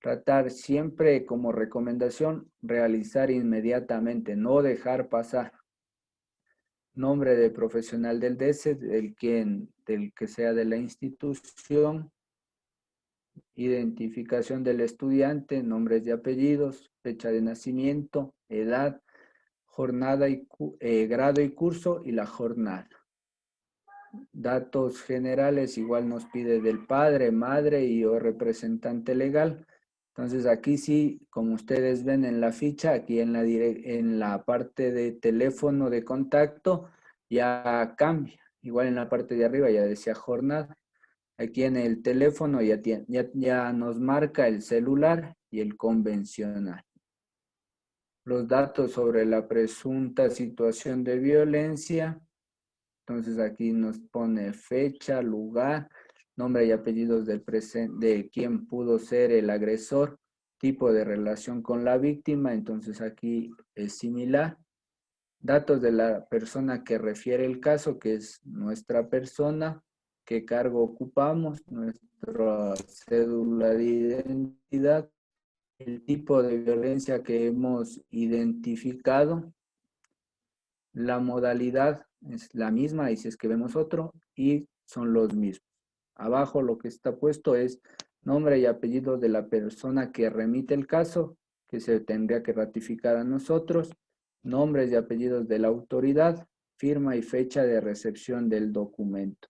tratar siempre como recomendación realizar inmediatamente, no dejar pasar. Nombre de profesional del DESE, del que sea de la institución, identificación del estudiante, nombres y apellidos, fecha de nacimiento, edad, jornada y grado y curso y la jornada. Datos generales igual nos pide del padre, madre y o representante legal. Entonces aquí sí, como ustedes ven en la ficha, aquí en la parte de teléfono de contacto ya cambia. Igual en la parte de arriba ya decía jornada. Aquí en el teléfono ya nos marca el celular y el convencional. Los datos sobre la presunta situación de violencia. Entonces aquí nos pone fecha, lugar, nombre y apellidos de quién pudo ser el agresor, tipo de relación con la víctima. Entonces aquí es similar. Datos de la persona que refiere el caso, que es nuestra persona, qué cargo ocupamos, nuestra cédula de identidad, el tipo de violencia que hemos identificado, la modalidad es la misma y si es que vemos otro y son los mismos. Abajo lo que está puesto es nombre y apellido de la persona que remite el caso, que se tendría que ratificar a nosotros, nombres y apellidos de la autoridad, firma y fecha de recepción del documento.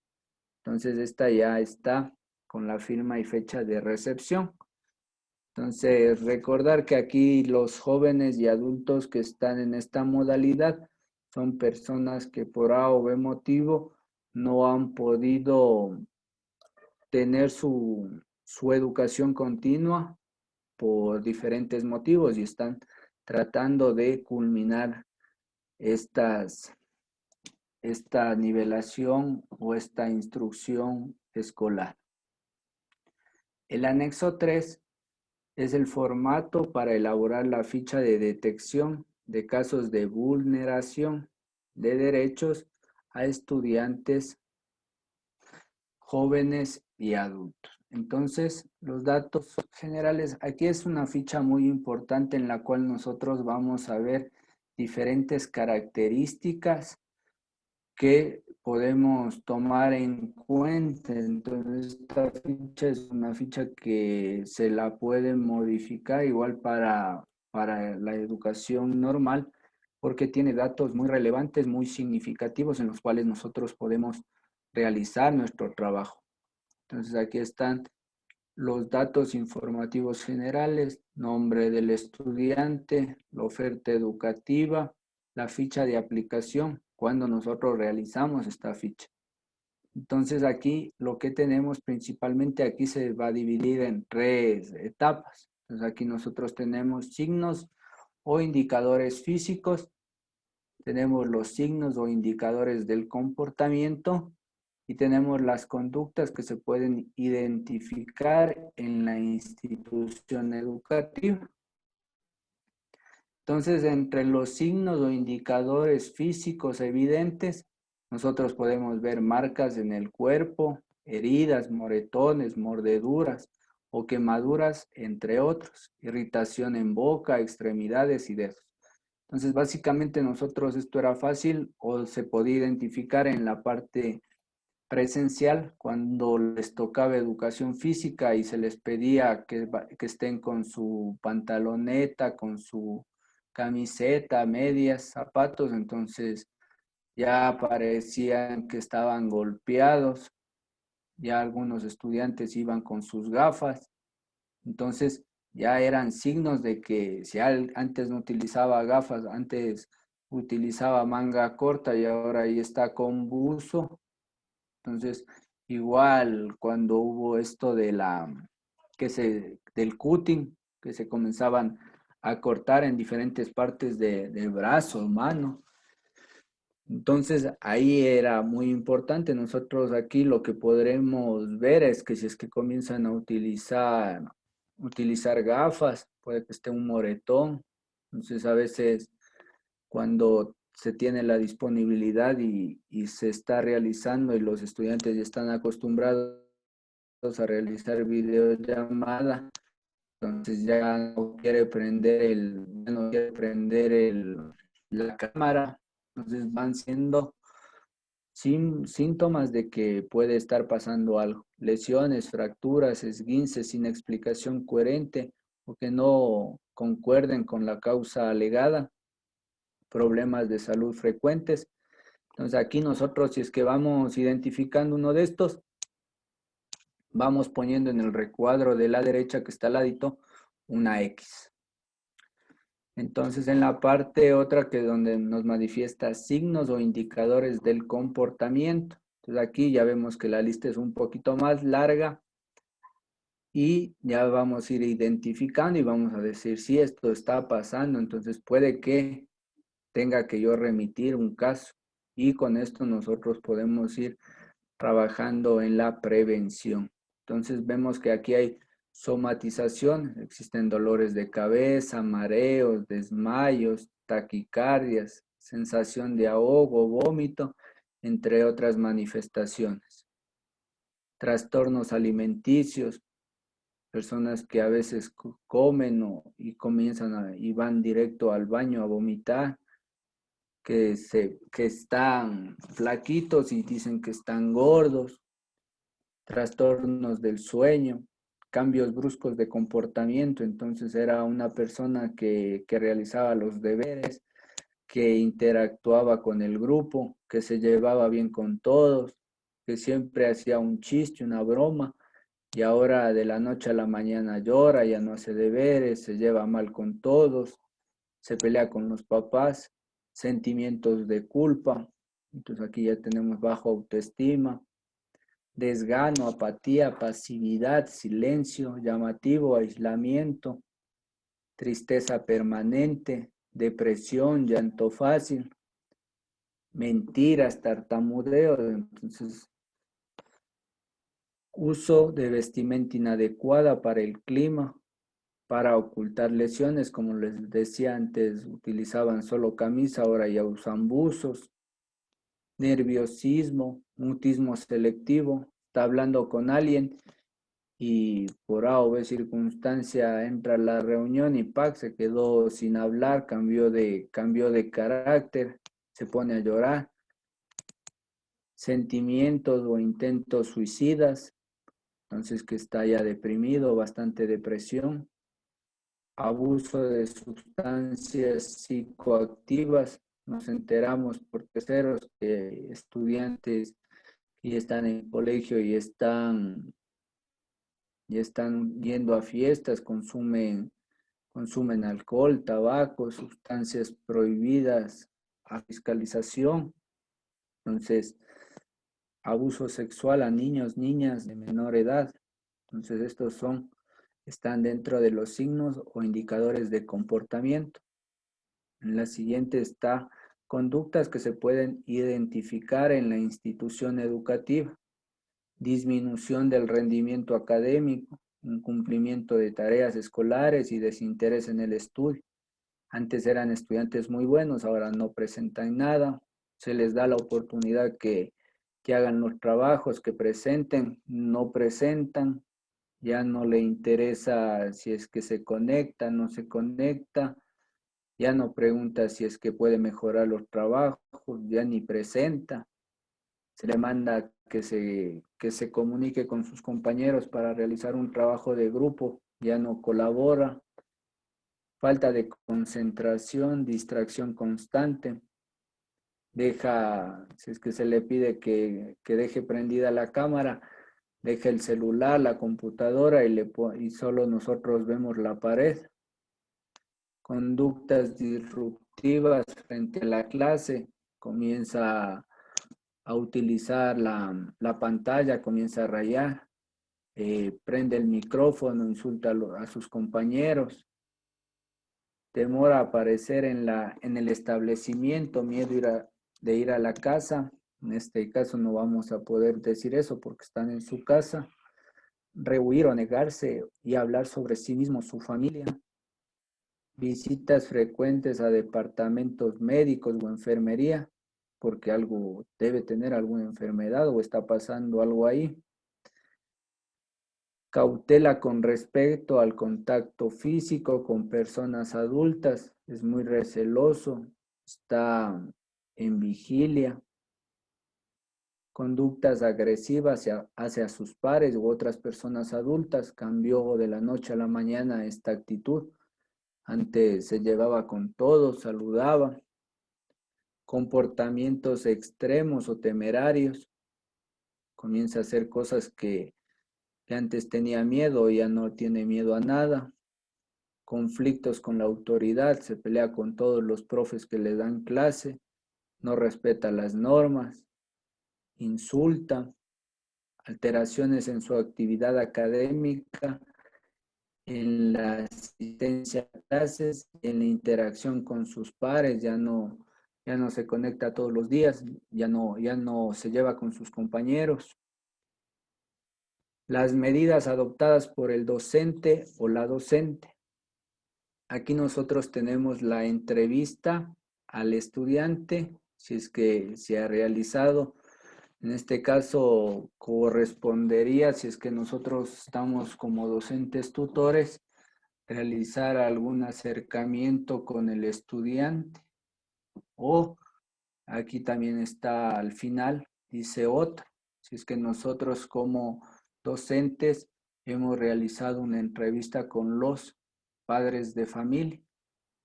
Entonces esta ya está con la firma y fecha de recepción. Entonces recordar que aquí los jóvenes y adultos que están en esta modalidad son personas que por A o B motivo no han podido tener su educación continua por diferentes motivos y están tratando de culminar esta nivelación o esta instrucción escolar. El anexo 3 es el formato para elaborar la ficha de detección de casos de vulneración de derechos a estudiantes, jóvenes y adultos. Entonces, los datos generales, aquí es una ficha muy importante en la cual nosotros vamos a ver diferentes características que podemos tomar en cuenta. Entonces, esta ficha es una ficha que se la puede modificar igual para la educación normal, porque tiene datos muy relevantes, muy significativos en los cuales nosotros podemos realizar nuestro trabajo. Entonces, aquí están los datos informativos generales, nombre del estudiante, la oferta educativa, la ficha de aplicación, cuando nosotros realizamos esta ficha. Entonces aquí lo que tenemos principalmente, aquí se va a dividir en 3 etapas. Entonces aquí nosotros tenemos signos o indicadores físicos, tenemos los signos o indicadores del comportamiento, y tenemos las conductas que se pueden identificar en la institución educativa. Entonces, entre los signos o indicadores físicos evidentes, nosotros podemos ver marcas en el cuerpo, heridas, moretones, mordeduras o quemaduras, entre otros, irritación en boca, extremidades y dedos. Entonces, básicamente nosotros esto era fácil o se podía identificar en la parte presencial cuando les tocaba educación física y se les pedía que estén con su pantaloneta, con su camiseta, medias, zapatos, entonces ya parecían que estaban golpeados, ya algunos estudiantes iban con sus gafas, entonces ya eran signos de que si antes no utilizaba gafas, antes utilizaba manga corta y ahora ahí está con buzo. Entonces, igual cuando hubo esto del cutting, que se comenzaban a cortar en diferentes partes del brazo, mano. Entonces, ahí era muy importante. Nosotros aquí lo que podremos ver es que si es que comienzan a utilizar gafas, puede que esté un moretón. Entonces, a veces cuando se tiene la disponibilidad y se está realizando y los estudiantes ya están acostumbrados a realizar videollamada, entonces ya no quiere prender la cámara, entonces van siendo síntomas de que puede estar pasando algo, lesiones, fracturas, esguinces sin explicación coherente o que no concuerden con la causa alegada, problemas de salud frecuentes. Entonces aquí nosotros, si es que vamos identificando uno de estos, vamos poniendo en el recuadro de la derecha que está al ladito una X. Entonces en la parte otra que donde nos manifiesta signos o indicadores del comportamiento. Entonces aquí ya vemos que la lista es un poquito más larga y ya vamos a ir identificando y vamos a decir si esto está pasando, entonces puede que tenga que yo remitir un caso y con esto nosotros podemos ir trabajando en la prevención. Entonces vemos que aquí hay somatización, existen dolores de cabeza, mareos, desmayos, taquicardias, sensación de ahogo, vómito, entre otras manifestaciones. Trastornos alimenticios, personas que a veces comen y y van directo al baño a vomitar, que están flaquitos y dicen que están gordos, trastornos del sueño, cambios bruscos de comportamiento. Entonces era una persona que realizaba los deberes, que interactuaba con el grupo, que se llevaba bien con todos, que siempre hacía un chiste, una broma, y ahora de la noche a la mañana llora, ya no hace deberes, se lleva mal con todos, se pelea con los papás, sentimientos de culpa. Entonces aquí ya tenemos bajo autoestima, desgano, apatía, pasividad, silencio, llamativo, aislamiento, tristeza permanente, depresión, llanto fácil, mentiras, tartamudeo. Entonces, uso de vestimenta inadecuada para el clima, para ocultar lesiones, como les decía antes, utilizaban solo camisa, ahora ya usan buzos, nerviosismo, mutismo selectivo, está hablando con alguien y por A o B circunstancia entra a la reunión y ¡pac! Se quedó sin hablar, cambió de carácter, se pone a llorar, sentimientos o intentos suicidas, entonces que está ya deprimido, bastante depresión, abuso de sustancias psicoactivas. Nos enteramos por terceros que estudiantes que están en colegio y están yendo a fiestas, consumen alcohol, tabaco, sustancias prohibidas a fiscalización. Entonces, abuso sexual a niños, niñas de menor edad. Entonces, están dentro de los signos o indicadores de comportamiento. En la siguiente está conductas que se pueden identificar en la institución educativa. Disminución del rendimiento académico, incumplimiento de tareas escolares y desinterés en el estudio. Antes eran estudiantes muy buenos, ahora no presentan nada. Se les da la oportunidad que hagan los trabajos, que presenten, no presentan. Ya no le interesa si es que se conecta, no se conecta. Ya no pregunta si es que puede mejorar los trabajos, ya ni presenta. Se le manda que se comunique con sus compañeros para realizar un trabajo de grupo, ya no colabora. Falta de concentración, distracción constante. Si es que se le pide que deje prendida la cámara, deja el celular, la computadora y solo nosotros vemos la pared. Conductas disruptivas frente a la clase, comienza a utilizar la pantalla, comienza a rayar, prende el micrófono, insulta a sus compañeros, temor a aparecer en el establecimiento, miedo de ir a la casa. En este caso no vamos a poder decir eso porque están en su casa. Rehuir o negarse y hablar sobre sí mismo, su familia. Visitas frecuentes a departamentos médicos o enfermería, porque algo debe tener alguna enfermedad o está pasando algo ahí. Cautela con respecto al contacto físico con personas adultas, es muy receloso, está en vigilia. Conductas agresivas hacia sus pares u otras personas adultas, cambió de la noche a la mañana esta actitud. Antes se llevaba con todos, saludaba. Comportamientos extremos o temerarios, comienza a hacer cosas que antes tenía miedo, ya no tiene miedo a nada. Conflictos con la autoridad, se pelea con todos los profes que le dan clase, no respeta las normas, insulta, alteraciones en su actividad académica, en la asistencia a clases, en la interacción con sus pares, ya no se conecta todos los días, ya no se lleva con sus compañeros. Las medidas adoptadas por el docente o la docente. Aquí nosotros tenemos la entrevista al estudiante, si es que se ha realizado. En este caso correspondería, si es que nosotros estamos como docentes tutores, realizar algún acercamiento con el estudiante. O aquí también está al final, dice otra. Si es que nosotros como docentes hemos realizado una entrevista con los padres de familia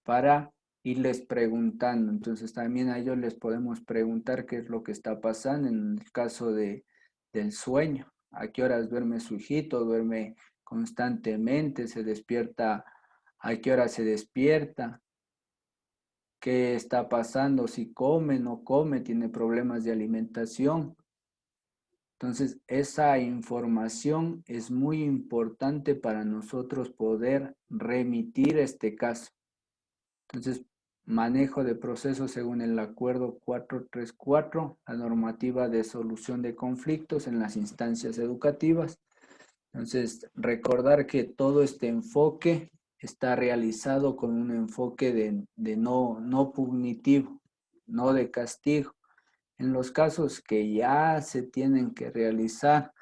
para irles preguntando. Entonces también a ellos les podemos preguntar qué es lo que está pasando en el caso del sueño. ¿A qué horas duerme su hijito? ¿Duerme constantemente? ¿Se despierta? ¿A qué hora se despierta? qué está pasando, si come, no come, tiene problemas de alimentación. Entonces, esa información es muy importante para nosotros poder remitir este caso. Entonces, manejo de procesos según el acuerdo 434, la normativa de solución de conflictos en las instancias educativas. Entonces, recordar que todo este enfoque está realizado con un enfoque de no pugnitivo, no de castigo. En los casos que ya se tienen que realizar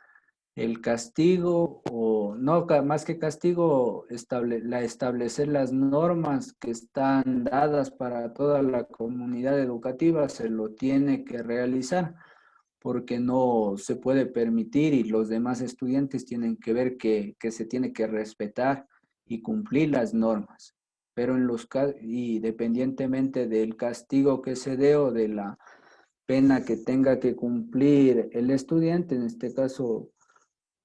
el castigo o no, más que castigo, establecer las normas que están dadas para toda la comunidad educativa, se lo tiene que realizar porque no se puede permitir y los demás estudiantes tienen que ver que se tiene que respetar y cumplir las normas. Pero y dependientemente del castigo que se dé o de la pena que tenga que cumplir el estudiante, en este caso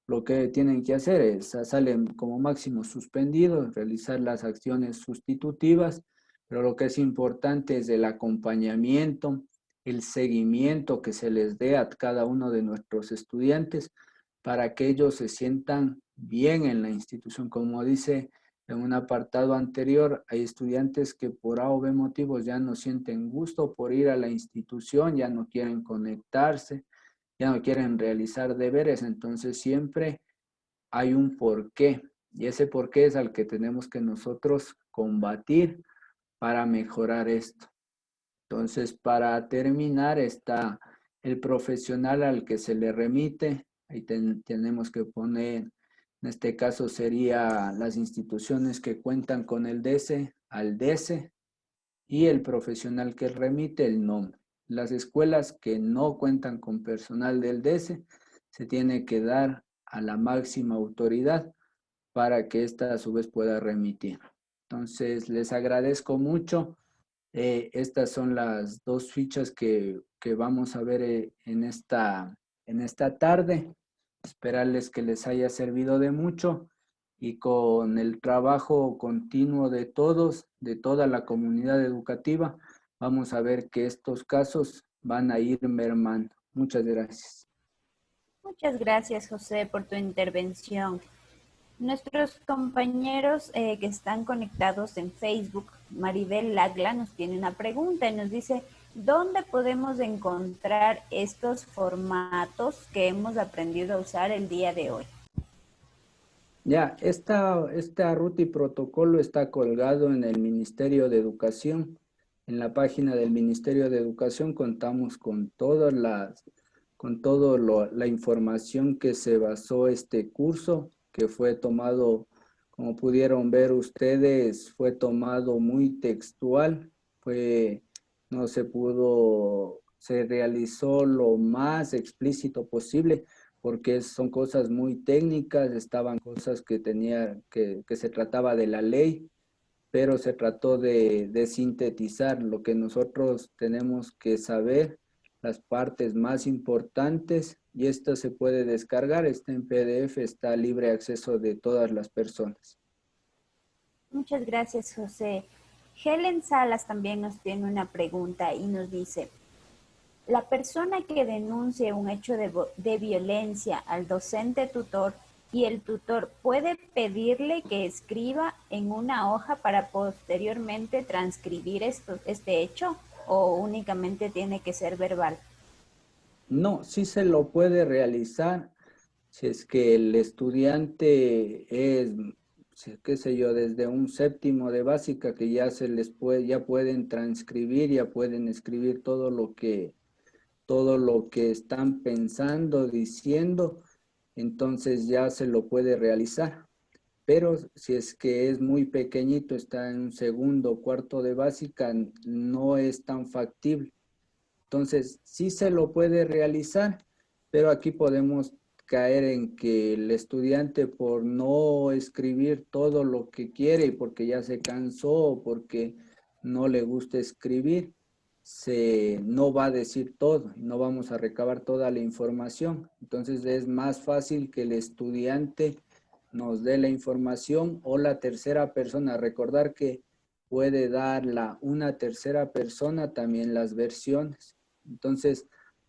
lo que tienen que hacer es, salen como máximo suspendidos, realizar las acciones sustitutivas, pero lo que es importante es el acompañamiento, el seguimiento que se les dé a cada uno de nuestros estudiantes para que ellos se sientan bien en la institución. Como dice en un apartado anterior, hay estudiantes que por A o B motivos ya no sienten gusto por ir a la institución, ya no quieren conectarse, ya no quieren realizar deberes, entonces siempre hay un porqué y ese porqué es al que tenemos que nosotros combatir para mejorar esto. Entonces, para terminar está el profesional al que se le remite, ahí tenemos que poner, en este caso sería las instituciones que cuentan con el DESE, al DESE, y el profesional que remite el nombre. Las escuelas que no cuentan con personal del DESE se tiene que dar a la máxima autoridad para que ésta a su vez pueda remitir. Entonces, les agradezco mucho. Estas son las dos fichas que vamos a ver en esta tarde. Esperarles que les haya servido de mucho y con el trabajo continuo de todos, de toda la comunidad educativa, vamos a ver que estos casos van a ir mermando. Muchas gracias. Muchas gracias, José, por tu intervención. Nuestros compañeros que están conectados en Facebook, Maribel Lagla nos tiene una pregunta y nos dice, ¿dónde podemos encontrar estos formatos que hemos aprendido a usar el día de hoy? Ya, esta ruta y protocolo está colgado en el Ministerio de Educación. En la página del Ministerio de Educación contamos con la información que se basó este curso, que fue tomado, como pudieron ver ustedes, fue tomado muy textual, no se pudo, se realizó lo más explícito posible porque son cosas muy técnicas, estaban cosas que se trataba de la ley, pero se trató de sintetizar lo que nosotros tenemos que saber, las partes más importantes, y esto se puede descargar, está en PDF, está a libre acceso de todas las personas. Muchas gracias, José. Helen Salas también nos tiene una pregunta y nos dice, la persona que denuncie un hecho de violencia al docente tutor y el tutor puede pedirle que escriba en una hoja para posteriormente transcribir este hecho o únicamente tiene que ser verbal. No, sí se lo puede realizar si es que el estudiante es, qué sé yo, desde un séptimo de básica que ya pueden transcribir, ya pueden escribir todo lo que están pensando, diciendo, entonces ya se lo puede realizar. Pero si es que es muy pequeñito, está en un segundo o cuarto de básica, no es tan factible. Entonces, sí se lo puede realizar, pero aquí podemos caer en que el estudiante por no escribir todo lo que quiere y porque ya se cansó o porque no le gusta escribir, no va a decir todo, no vamos a recabar toda la información. Entonces es más fácil que el estudiante nos dé la información o la tercera persona. Recordar que puede dar una tercera persona también las versiones. Entonces,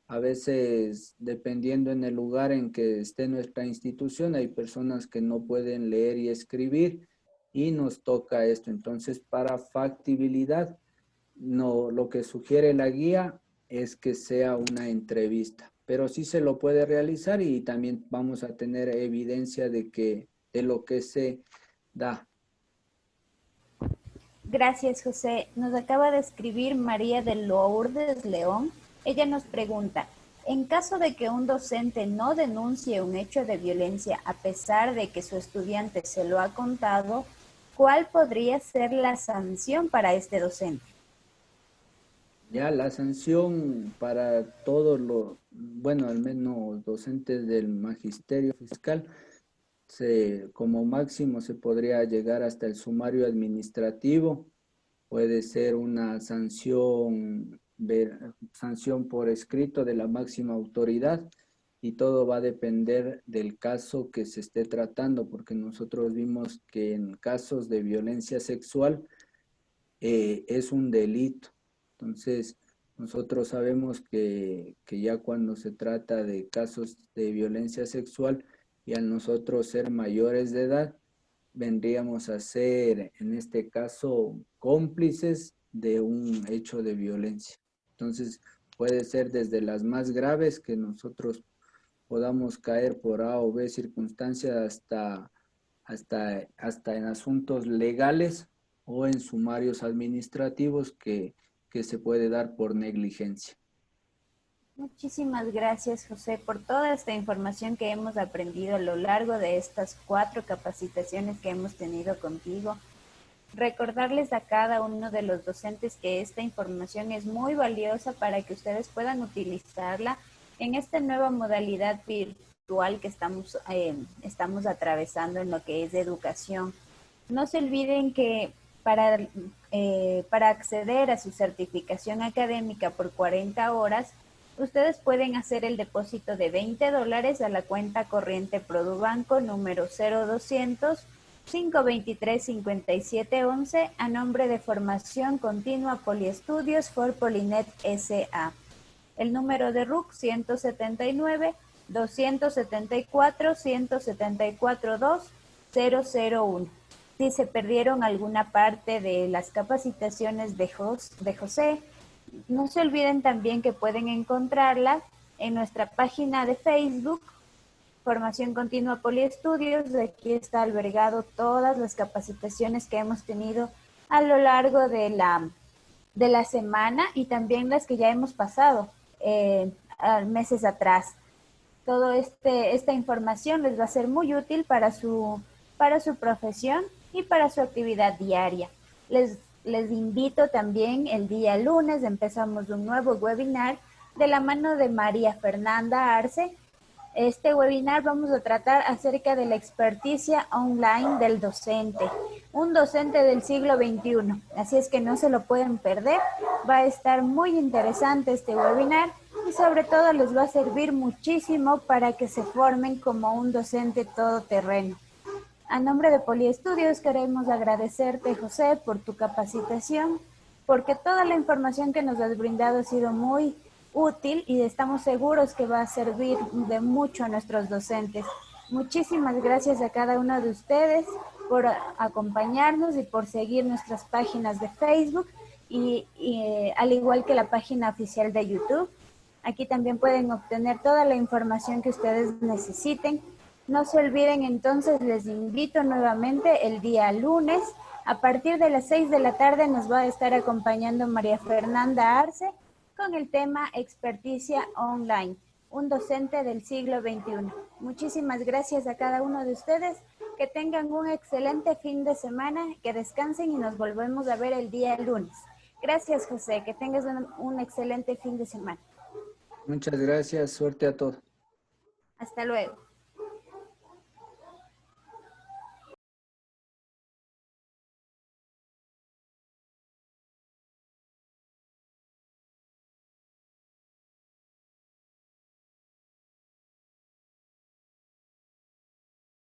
a veces, dependiendo en el lugar en que esté nuestra institución, hay personas que no pueden leer y escribir y nos toca esto. Entonces, para factibilidad, no, lo que sugiere la guía es que sea una entrevista, pero sí se lo puede realizar y también vamos a tener evidencia de lo que se da. Gracias, José. Nos acaba de escribir María de Lourdes León. Ella nos pregunta, en caso de que un docente no denuncie un hecho de violencia a pesar de que su estudiante se lo ha contado, ¿cuál podría ser la sanción para este docente? Ya la sanción para todos los, bueno, al menos docentes del magisterio fiscal, como máximo se podría llegar hasta el sumario administrativo. Puede ser una sanción por escrito de la máxima autoridad y todo va a depender del caso que se esté tratando, porque nosotros vimos que en casos de violencia sexual es un delito. Entonces, nosotros sabemos que ya cuando se trata de casos de violencia sexual y al nosotros ser mayores de edad, vendríamos a ser, en este caso, cómplices de un hecho de violencia. Entonces, puede ser desde las más graves que nosotros podamos caer por A o B circunstancias hasta en asuntos legales o en sumarios administrativos que se puede dar por negligencia. Muchísimas gracias, José, por toda esta información que hemos aprendido a lo largo de estas 4 capacitaciones que hemos tenido contigo. Recordarles a cada uno de los docentes que esta información es muy valiosa para que ustedes puedan utilizarla en esta nueva modalidad virtual que estamos atravesando en lo que es educación. No se olviden que para acceder a su certificación académica por 40 horas, ustedes pueden hacer el depósito de $20 a la cuenta corriente Produbanco número 0200 523 5711 a nombre de Formación Continua Poliestudios for Polinet S.A. El número de RUC 179 274 174 2 001. Si se perdieron alguna parte de las capacitaciones de José, no se olviden también que pueden encontrarla en nuestra página de Facebook, Formación Continua Poliestudios. Aquí está albergado todas las capacitaciones que hemos tenido a lo largo de la semana y también las que ya hemos pasado meses atrás. Toda esta información les va a ser muy útil para su profesión y para su actividad diaria. Les invito también el día lunes, empezamos un nuevo webinar de la mano de María Fernanda Arce. Este webinar vamos a tratar acerca de la experticia online del docente, un docente del siglo XXI. Así es que no se lo pueden perder, va a estar muy interesante este webinar y sobre todo les va a servir muchísimo para que se formen como un docente todoterreno. A nombre de Poliestudios queremos agradecerte, José, por tu capacitación, porque toda la información que nos has brindado ha sido muy útil y estamos seguros que va a servir de mucho a nuestros docentes. Muchísimas gracias a cada uno de ustedes por acompañarnos y por seguir nuestras páginas de Facebook y al igual que la página oficial de YouTube. Aquí también pueden obtener toda la información que ustedes necesiten. No se olviden entonces, les invito nuevamente el día lunes. A partir de las 6 de la tarde nos va a estar acompañando María Fernanda Arce con el tema Experticia Online, un docente del siglo XXI. Muchísimas gracias a cada uno de ustedes. Que tengan un excelente fin de semana, que descansen y nos volvemos a ver el día lunes. Gracias, José. Que tengas un excelente fin de semana. Muchas gracias. Suerte a todos. Hasta luego.